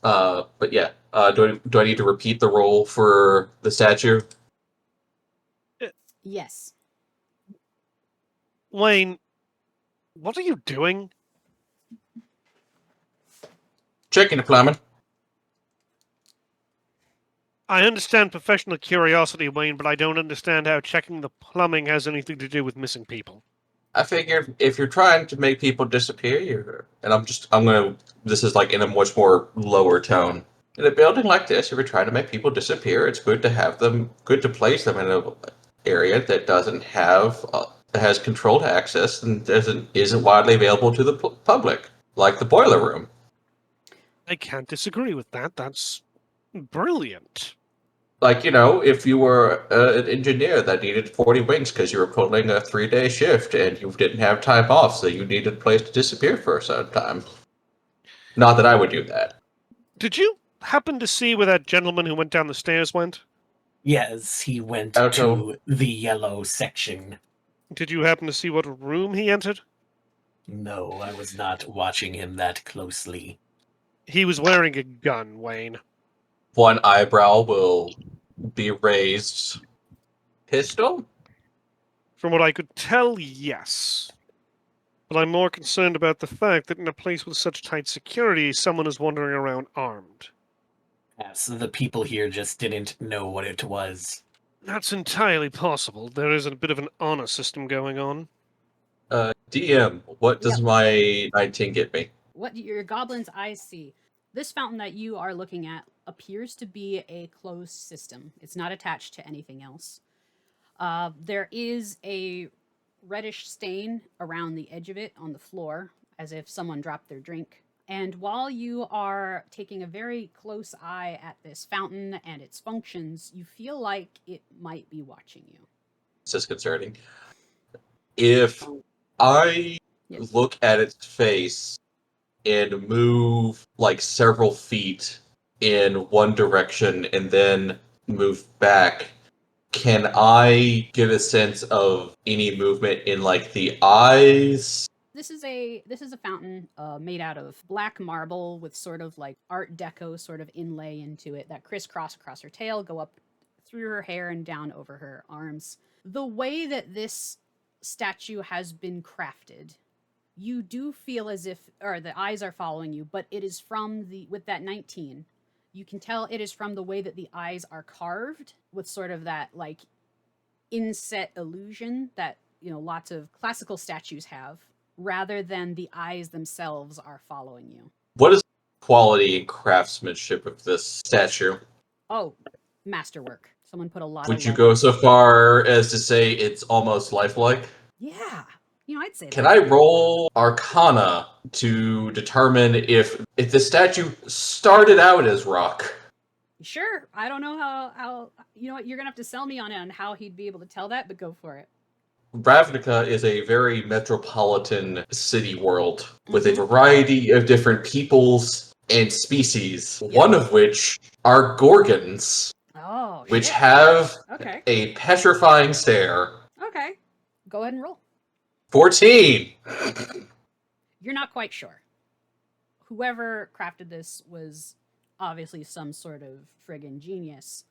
But yeah, do I need to repeat the roll for the statue? Yes. Wayne, what are you doing? Checking the plumbing. I understand professional curiosity, Wayne, but I don't understand how checking the plumbing has anything to do with missing people. I figured if you're trying to make people disappear, this is like in a much more lower tone. In a building like this, if you're trying to make people disappear, it's good to place them in an area that has controlled access and isn't widely available to the public, like the boiler room. I can't disagree with that. That's brilliant. Like, if you were an engineer that needed 40 winks because you were pulling a 3-day shift and you didn't have time off, so you needed a place to disappear for a certain time. Not that I would do that. Did you happen to see where that gentleman who went down the stairs went? Yes, he went Auto. to the yellow section. Did you happen to see what room he entered? No, I was not watching him that closely. He was wearing a gun, Wayne. One eyebrow will be raised. Pistol? From what I could tell, yes. But I'm more concerned about the fact that in a place with such tight security, someone is wandering around armed. Perhaps the people here just didn't know what it was. That's entirely possible. There is a bit of an honor system going on. DM, what does Yep. my 19 get me? What your goblin's eyes see. This fountain that you are looking at appears to be a closed system. It's not attached to anything else. There is a reddish stain around the edge of it on the floor, as if someone dropped their drink. And while you are taking a very close eye at this fountain and its functions, you feel like it might be watching you. It's disconcerting. If I Yes. look at its face and move like several feet in one direction and then move back, can I get a sense of any movement in like the eyes? This is a fountain made out of black marble with sort of like Art Deco sort of inlay into it that crisscross across her tail, go up through her hair and down over her arms. The way that this statue has been crafted, you do feel as if, or the eyes are following you, but it is from with that 19, you can tell it is from the way that the eyes are carved with sort of that like inset illusion that, lots of classical statues have, rather than the eyes themselves are following you. What is the quality and craftsmanship of this statue? Oh, masterwork. Someone put a lot Would of you love go into so it. far as to say it's almost lifelike? Yeah. I'd say Can that. I roll Arcana to determine if the statue started out as rock? Sure. I don't know how you know what, you're gonna have to sell me on how he'd be able to tell that, but go for it. Ravnica is a very metropolitan city world with a Mhm. variety of different peoples and species, Yep. one of which are Gorgons, Oh, which shit. have Okay. a petrifying stare. Okay. Go ahead and roll. 14! You're not quite sure. Whoever crafted this was obviously some sort of friggin' genius.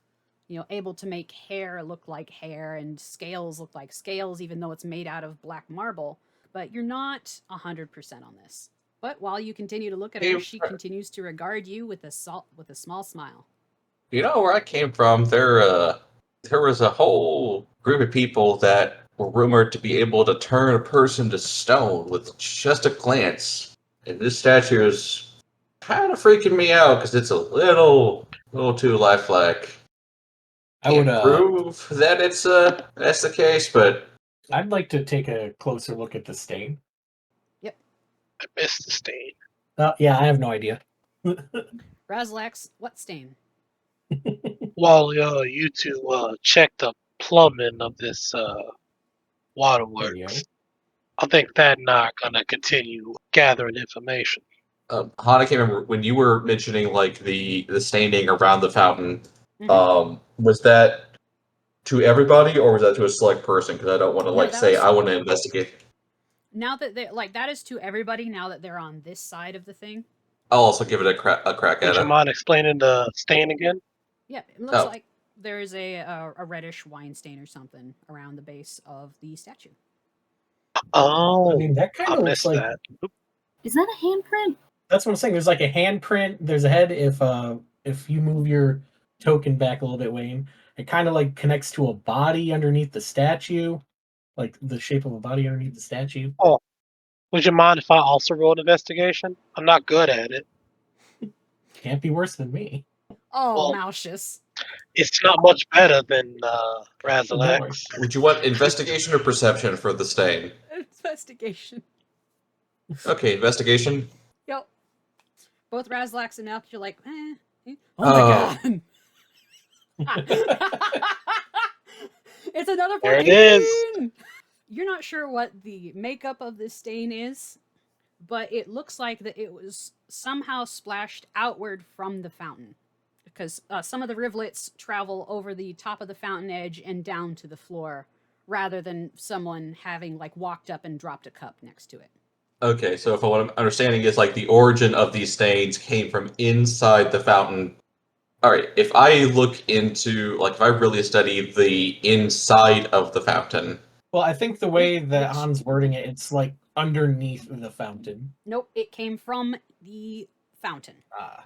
You know, able to make hair look like hair and scales look like scales, even though it's made out of black marble. But you're not 100% on this. But while you continue to look at her, she continues to regard you with a small smile. You know where I came from? There was a whole group of people that were rumored to be able to turn a person to stone with just a glance. And this statue is kind of freaking me out because it's a little too lifelike. I would Can't prove that that's the case, but I'd like to take a closer look at the stain. I missed the stain. Yeah, I have no idea. Razlax, what stain? While you two check the plumbing of this waterworks, I think Thad and I are gonna continue gathering information. Hana, I can't remember when you were mentioning like the staining around the fountain. Mhm. Was that to everybody or was that to a select person? Because I don't want to No, like that say was I want to investigate. now that they like that is to everybody now that they're on this side of the thing. I'll also give it a crack Would at you it. mind explaining the stain again? Yeah, it looks Oh, like there's a reddish wine stain or something around the base of the statue. Oh, I mean, that kind I of looks missed like that. Is that a handprint? that's what I'm saying. There's like a handprint. There's a head. If you move your token back a little bit, Wayne, it kind of like connects to a body underneath the statue, like the shape of a body underneath the statue. Oh, would you mind if I also rolled investigation? I'm not good at it. Can't be worse than me. Oh, Well, Malchus. it's not much better than Don't worry. Razalax. would you want investigation or perception for the stain? Investigation. Okay, investigation. Yep. Both Razlax and Malchus are like, Oh Oh. my god. It's another 14! There it is. You're not sure what the makeup of this stain is, but it looks like that it was somehow splashed outward from the fountain. Because some of the rivulets travel over the top of the fountain edge and down to the floor, rather than someone having like walked up and dropped a cup next to it. Okay, so if what I'm understanding is like the origin of these stains came from inside the fountain. All right, if I look into like if I really study the inside of the fountain. Well, I think the way that Which- Han's wording it, it's like underneath the fountain. Nope, it came from the fountain.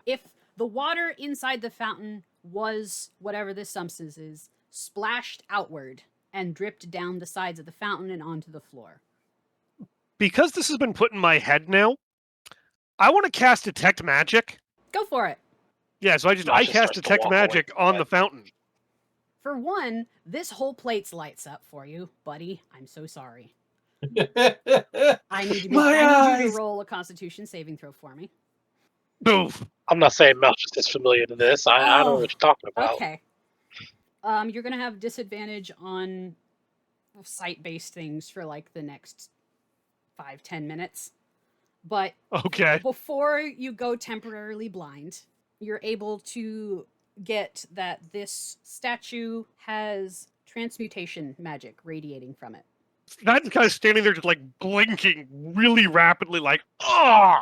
If the water inside the fountain was whatever this substance is, splashed outward and dripped down the sides of the fountain and onto the floor. Because this has been put in my head now, I want to cast Detect Magic. Go for it. Yeah, so I Malchus cast starts to Detect walk away Magic from on it. the fountain. For one, this whole place lights up for you, buddy. I'm so sorry. I need you to roll a Constitution saving throw for me. Boof. I'm not saying Malchus is familiar to this. I don't know what you're talking about. Okay. You're gonna have disadvantage on site-based things for like the next 5-10 minutes. But Okay. before you go temporarily blind, you're able to get that this statue has transmutation magic radiating from it. That's kind of standing there just like blinking really rapidly, like, oh,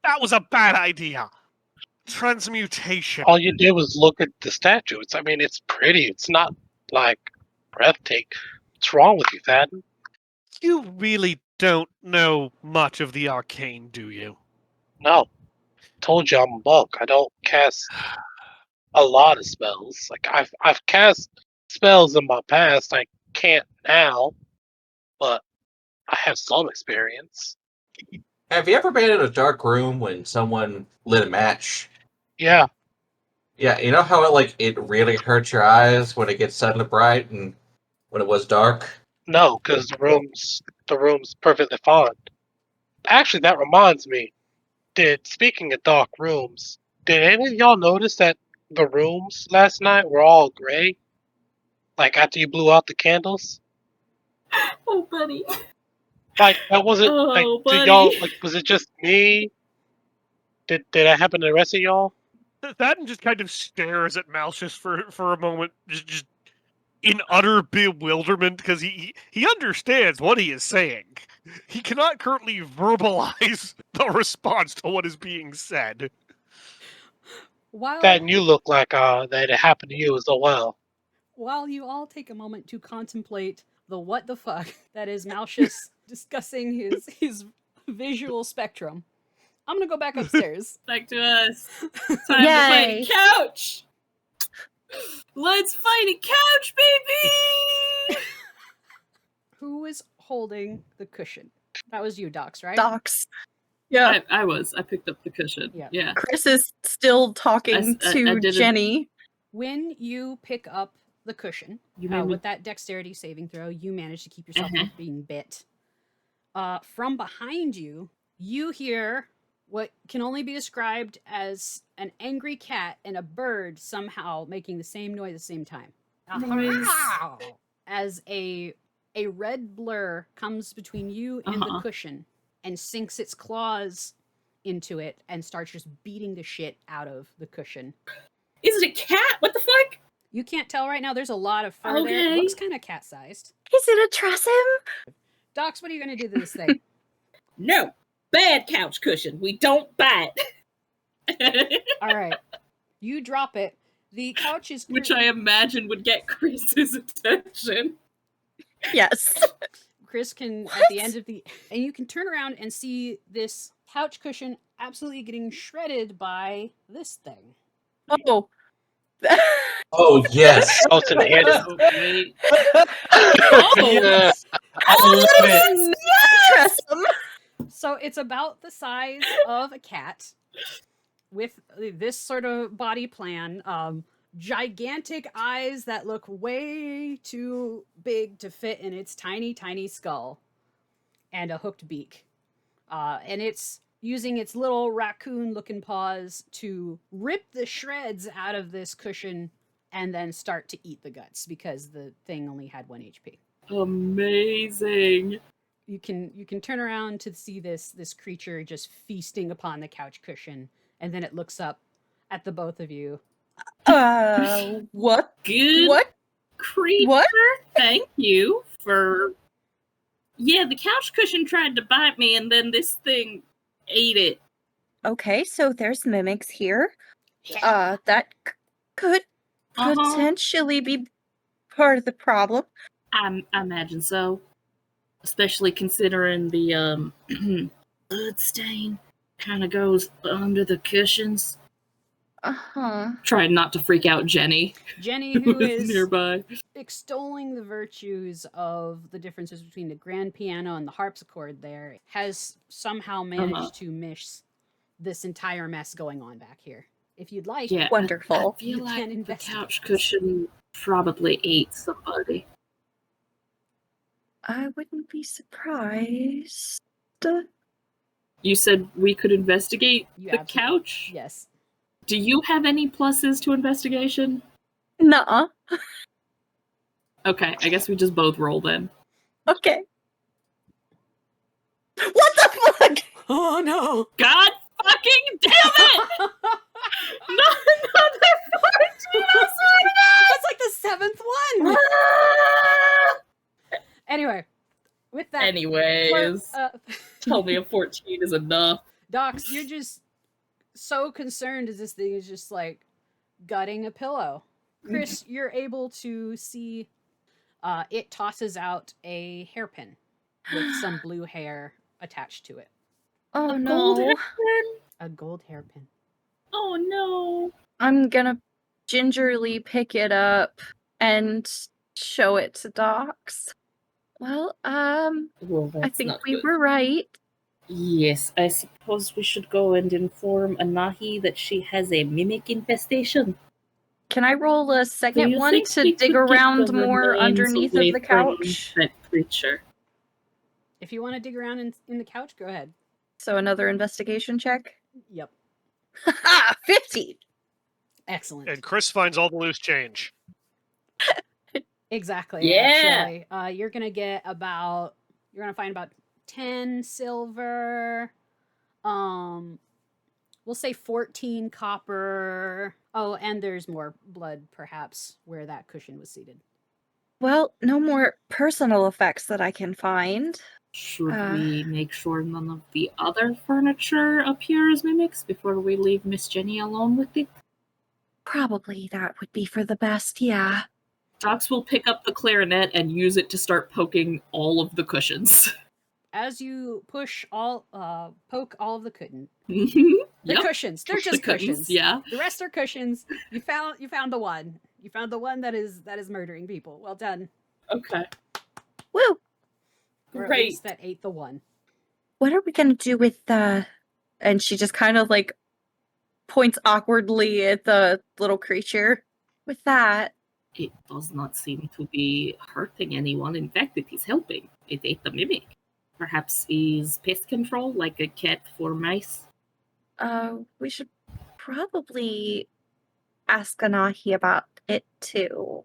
that was a bad idea. Transmutation. All you did was look at the statue. It's pretty. It's not like breathtaking. What's wrong with you, Thadden? You really don't know much of the arcane, do you? No. Told you I'm a monk. I don't cast a lot of spells. Like I've cast spells in my past. I can't now, but I have some experience. Have you ever been in a dark room when someone lit a match? Yeah. Yeah, you know how it really hurts your eyes when it gets suddenly bright and when it was dark? No, because the room's perfectly fine. Actually, that reminds me. Speaking of dark rooms, did any of y'all notice that the rooms last night were all gray? Like after you blew out the candles? Oh, buddy. Like that wasn't like Oh, did y'all buddy. like was it just me? Did that happen to the rest of y'all? Thatden just kind of stares at Malchus for a moment, just in utter bewilderment, because he understands what he is saying. He cannot currently verbalize the response to what is being said. While That you look like that it happened to you as well. while you all take a moment to contemplate the what the fuck that is Malchus discussing his visual spectrum, I'm gonna go back upstairs. Back to us. Time to fight Yay. a couch. Let's fight a couch, baby. Who is holding the cushion? That was you, Docs, right? Docs. Yeah. I picked up the cushion. Yeah. Yeah. Chris is still talking I to didn't- Jenny. When you pick up the cushion, You made me- with that dexterity saving throw, you manage to keep yourself Uh-huh. from being bit. From behind you, you hear what can only be described as an angry cat and a bird somehow making the same noise at the same time. Noise. As a red blur comes between you and the Uh-huh. cushion and sinks its claws into it and starts just beating the shit out of the cushion. Is it a cat? What the fuck? You can't tell right now. There's a lot of fur there. It Okay. looks kind of cat-sized. Is it a Tressum? Docs, what are you going to do to this thing? No. Bad couch cushion. We don't bite. All right. You drop it. The couch is... Which I imagine would get Chris's attention. Yes. Chris can, at the end of the... And you can turn around and see this couch cushion absolutely getting shredded by this thing. Oh. Oh yes. Oh, to the head. Okay. Yes. I love it. Tressum. So it's about the size of a cat with this sort of body plan. Gigantic eyes that look way too big to fit in its tiny, tiny skull. And a hooked beak. And it's using its little raccoon-looking paws to rip the shreds out of this cushion and then start to eat the guts because the thing only had 1 HP. Amazing. You can turn around to see this creature just feasting upon the couch cushion, and then it looks up at the both of you. What? Good What? creature. What? Thank you for... Yeah, the couch cushion tried to bite me, and then this thing ate it. Okay, so there's mimics here. That could potentially be part of the problem. I imagine so. Especially considering the blood stain kind of goes under the cushions. Uh-huh. Trying not to freak out Jenny, Jenny, who who is is nearby. extolling the virtues of the differences between the grand piano and the harpsichord there, has somehow managed to miss this entire mess going on back here. If you'd like, Yeah, Wonderful. I feel You can like the investigate couch this. cushion probably ate somebody. I wouldn't be surprised. You said we could investigate You the absolutely- couch? yes. Do you have any pluses to investigation? Nuh-uh. Okay, I guess we just both roll then. Okay. What the fuck? Oh no! God fucking damn it! Another 14, I swear to That's like the 7th one! God! Anyway, with that... Anyways, tell me a 14 is enough. Docs, you're just so concerned as this thing is just like gutting a pillow. Chris, you're able to see it tosses out a hairpin with some blue hair attached to it. Oh A no. gold hairpin? A gold hairpin. Oh no. I'm gonna gingerly pick it up and show it to Docs. Well, Well, I that's think not we good. were right. Yes, I suppose we should go and inform Anahi that she has a mimic infestation. Can I roll a Do second you one think to we dig could get around the more remains underneath of away the from couch? That creature. If you want to dig around in the couch, go ahead. So another investigation check. Yep. Haha, 15. Excellent. And Chris finds all the loose change. Exactly. Yeah. Actually, you're gonna find about 10 silver. We'll say 14 copper. Oh, and there's more blood, perhaps, where that cushion was seated. Well, no more personal effects that I can find. Should we make sure none of the other furniture appear as mimics before we leave Miss Jenny alone with it? Probably that would be for the best, yeah. Dox will pick up the clarinet and use it to start poking all of the cushions. As you poke all of the cushions. They're Yep. cushions. They're just cushions. Yeah. The rest are cushions. You found the one. You found the one that is murdering people. Well done. Okay. Woo! Or at Great. least that ate the one. What are we gonna do with the... And she just kind of like points awkwardly at the little creature. With that, It does not seem to be hurting anyone. In fact, it is helping. It ate the mimic. Perhaps is pest control like a cat for mice? we should probably ask Anahi about it too.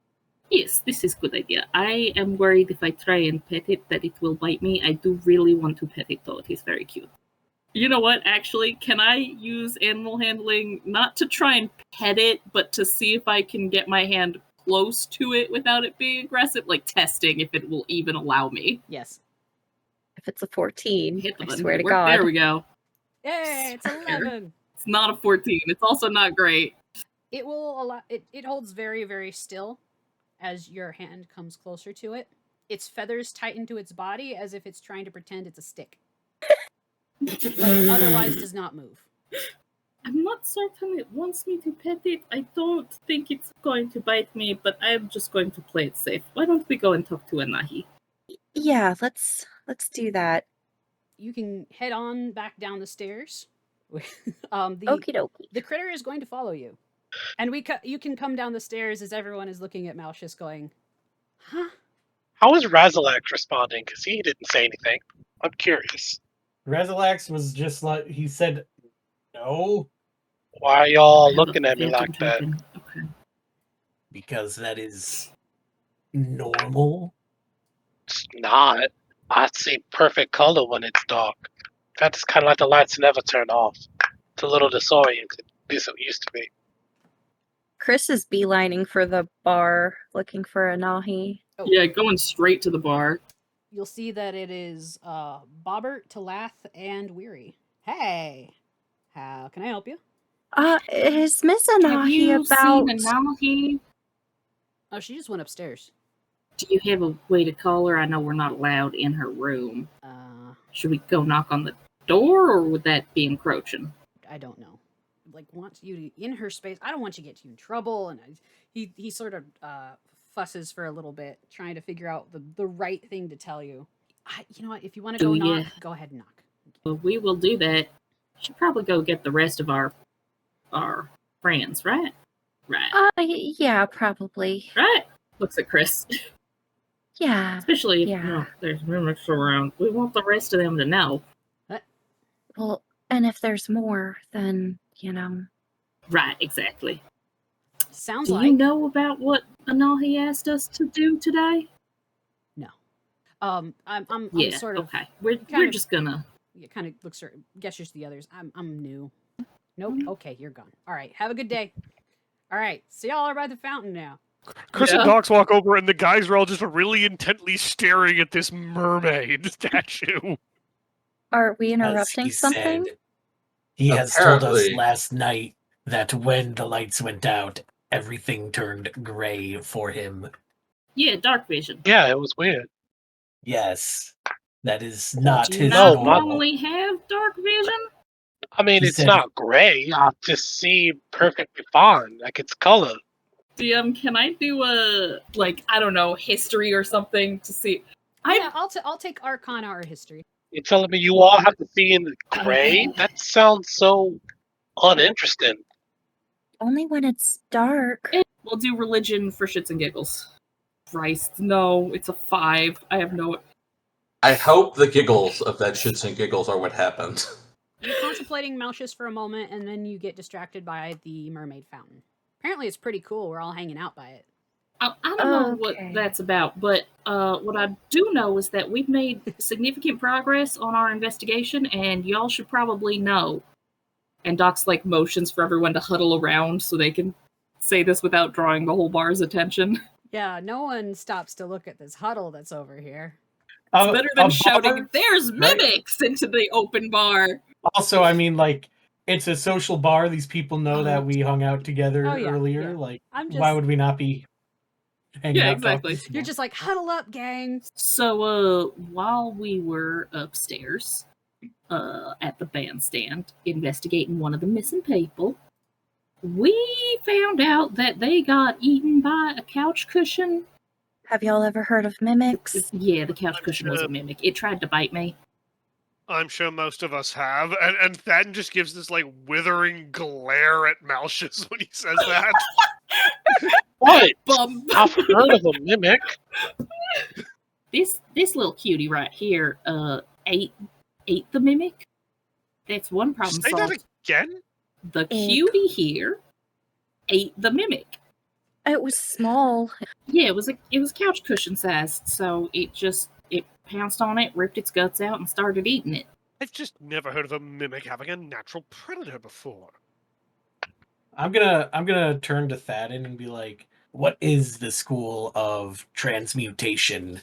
Yes, this is a good idea. I am worried if I try and pet it that it will bite me. I do really want to pet it though. It is very cute. You know what, actually, can I use animal handling not to try and pet it, but to see if I can get my hand close to it without it being aggressive? Like testing if it will even allow me. Yes. If it's a 14, Hit the I button. swear to There God. we go. Yay, it's 11. It's not a 14. It's also not great. It will allow it holds very, very still as your hand comes closer to it. Its feathers tighten to its body as if it's trying to pretend it's a stick. But it otherwise does not move. I'm not certain it wants me to pet it. I don't think it's going to bite me, but I'm just going to play it safe. Why don't we go and talk to Anahi? Yeah, let's do that. You can head on back down the stairs. Okie dokie. The critter is going to follow you. And you can come down the stairs as everyone is looking at Malchus going, huh? How is Razalac responding? Because he didn't say anything. I'm curious. Rezilax was just like, he said no, Why are y'all I have a looking at me phantom like that? token. Okay. because that is normal. It's not. I see perfect color when it's dark. That's kind of like the lights never turn off. It's a little disoriented. At least it used to be. Chris is beelining for the bar, looking for Anahi. Oh, Yeah, going straight to the bar. You'll see that it is Bobbert, Talath, and Weary. Hey, how can I help you? Is Miss Have Anahi you about... seen Anahi? Oh, she just went upstairs. Do you have a way to call her? I know we're not allowed in her room. Should we go knock on the door, or would that be encroaching? I don't know. Like, wants you to in her space. I don't want you to get you in trouble. And he sort of fusses for a little bit, trying to figure out the right thing to tell you. You know what? If you want to go knock, go ahead and knock. Well, we will do that. Should probably go get the rest of our friends, right? Right. Yeah, probably. Right. Looks at Chris. Yeah. Especially if Yeah. there's mimics around. We want the rest of them to know. Well, and if there's more, then, you know. Right, exactly. Sounds Do like you know about what Anahi asked us to do today? no. I'm Yeah, sort of okay. We're just gonna... It kind of looks gestures to the others. I'm new. Nope. Okay, you're gone. All right. Have a good day. All right. See y'all are by the fountain now. Chris Yeah. and Docs walk over, and the guys are all just really intently staring at this mermaid statue. Are we As interrupting he something? said, he has told us Apparently. last night that when the lights went out, everything turned gray for him. Yeah, dark vision. Yeah, it was weird. Yes, that is not Do you his not not- normal. normally have dark vision? I mean, He it's said- not gray. I just see perfectly fine. Like, it's color. DM, can I do a, I don't know, history or something to see? Yeah, I'll take Arcana or History. You're telling me you all have to see in the gray? That sounds so uninteresting. Only when it's dark. We'll do religion for shits and giggles. Christ, no, it's a 5. I have no... I hope the giggles of that shits and giggles are what happened. You're contemplating Malchus for a moment, and then you get distracted by the mermaid fountain. Apparently, it's pretty cool. We're all hanging out by it. I don't know what Okay. that's about, but what I do know is that we've made significant progress on our investigation, and y'all should probably know. And Doc's like motions for everyone to huddle around so they can say this without drawing the whole bar's attention. Yeah, no one stops to look at this huddle that's over here. It's better than shouting, bar, "There's right? mimics!" into the open bar. Also, I mean, like, it's a social bar. These people know that we hung out together Oh, yeah, earlier. yeah. Like, I'm why just- would we not be hanging Yeah, out talking exactly. some You're more? just like, huddle up, gang. So, while we were upstairs at the bandstand investigating one of the missing people, we found out that they got eaten by a couch cushion. Have y'all ever heard of mimics? Yeah, the couch cushion was a mimic. It tried to bite me. I'm sure most of us have, and Thadden just gives this like withering glare at Malchus when he says that. What? Bum. I've heard of a mimic. This little cutie right here ate the mimic. That's one problem Say that solved. again? The cutie here ate the mimic. It was small. Yeah, it was couch cushion sized, so it pounced on it, ripped its guts out, and started eating it. I've just never heard of a mimic having a natural predator before. I'm gonna turn to Thadden and be like, "What is the school of transmutation?"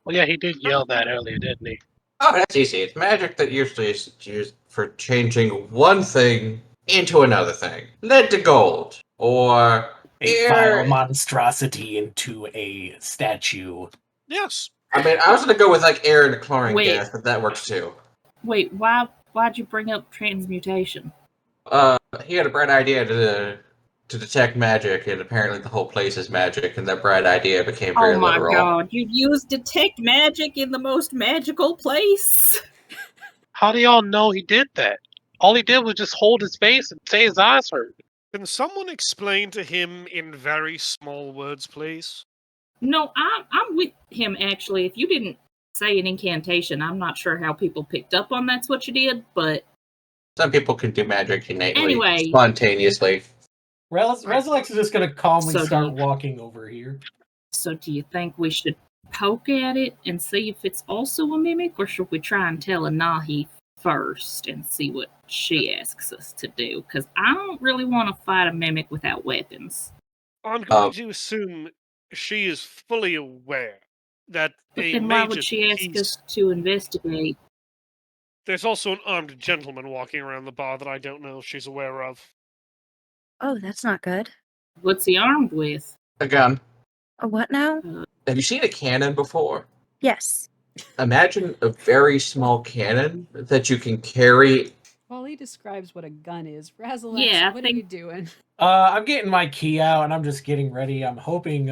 Well, yeah, he did yell that earlier, didn't he? Oh, that's easy. It's magic that usually is used for changing one thing into another thing. Lead to gold. Or A vile monstrosity into a statue. Yes. I mean, I was gonna go with like air and chlorine Wait. gas, but that works too. Wait, why'd you bring up transmutation? He had a bright idea to detect magic, and apparently the whole place is magic, and that bright idea became very Oh my literal. god, you used detect magic in the most magical place? How do y'all know he did that? All he did was just hold his face and say his eyes hurt. Can someone explain to him in very small words, please? No, I'm with him actually. If you didn't say an incantation, I'm not sure how people picked up on that's what you did, but Some people can do magic innately, Anyway. spontaneously. Resurrex is just gonna calmly So do start you- walking over here. so do you think we should poke at it and see if it's also a mimic, or should we try and tell Anahi first and see what she asks us to do? Because I don't really want to fight a mimic without weapons. I'm going to assume she is fully aware that But a then why major would she ask piece... us to investigate? There's also an armed gentleman walking around the bar that I don't know if she's aware of. Oh, that's not good. What's he armed with? A gun. A what now? Have you seen a cannon before? Yes. Imagine a very small cannon that you can carry. While he describes what a gun is, Razalex, Yeah, I what are you think- doing? I'm getting my key out and I'm just getting ready. I'm hoping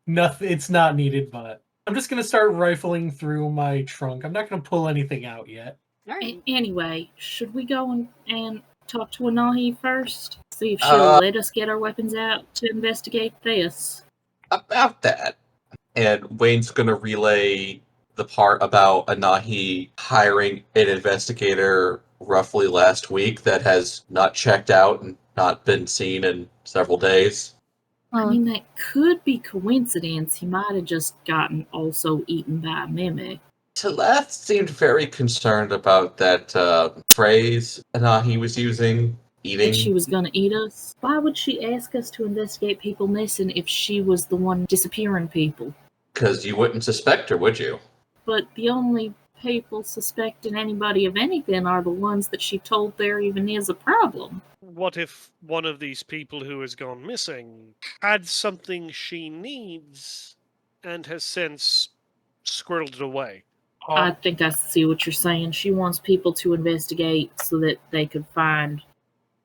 nothing. It's not needed, but I'm just gonna start rifling through my trunk. I'm not gonna pull anything out yet. All right. Anyway, should we go and talk to Anahi first? See if she'll let us get our weapons out to investigate this. About that. And Wayne's gonna relay the part about Anahi hiring an investigator roughly last week that has not checked out and not been seen in several days. I mean, that could be coincidence. He might have just gotten also eaten by a mimic. Taleth seemed very concerned about that phrase Anahi was using, eating. That she was going to eat us. Why would she ask us to investigate people missing if she was the one disappearing people? Because you wouldn't suspect her, would you? But the only people suspecting anybody of anything are the ones that she told there even is a problem. What if one of these people who has gone missing had something she needs and has since squirreled it away? I think I see what you're saying. She wants people to investigate so that they could find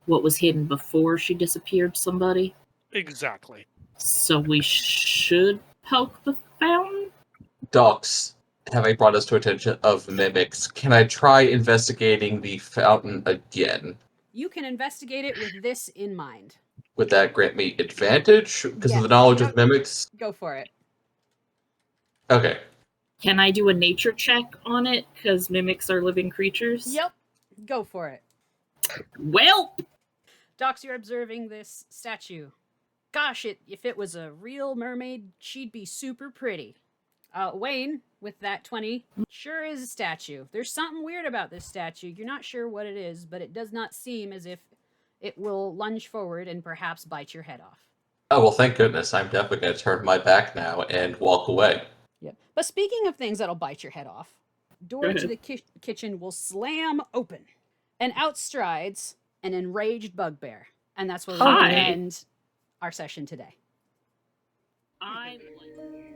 what was hidden before she disappeared somebody. Exactly. So we should poke the fountain? Docs, having brought us to attention of mimics, can I try investigating the fountain again? You can investigate it with this in mind. Would that grant me advantage because Yes. of the knowledge of mimics? Go for it. Okay. Can I do a nature check on it? Because mimics are living creatures? Yep. Go for it. Well, Docs, you're observing this statue. Gosh, if it was a real mermaid, she'd be super pretty. Wayne, with that 20, sure is a statue. There's something weird about this statue. You're not sure what it is, but it does not seem as if it will lunge forward and perhaps bite your head off. Oh, well, thank goodness. I'm definitely going to turn my back now and walk away. Yep. But speaking of things that'll bite your head off, door to the kitchen will slam open, and out strides an enraged bugbear. And that's where we're going to Hi. end our session today. I'm like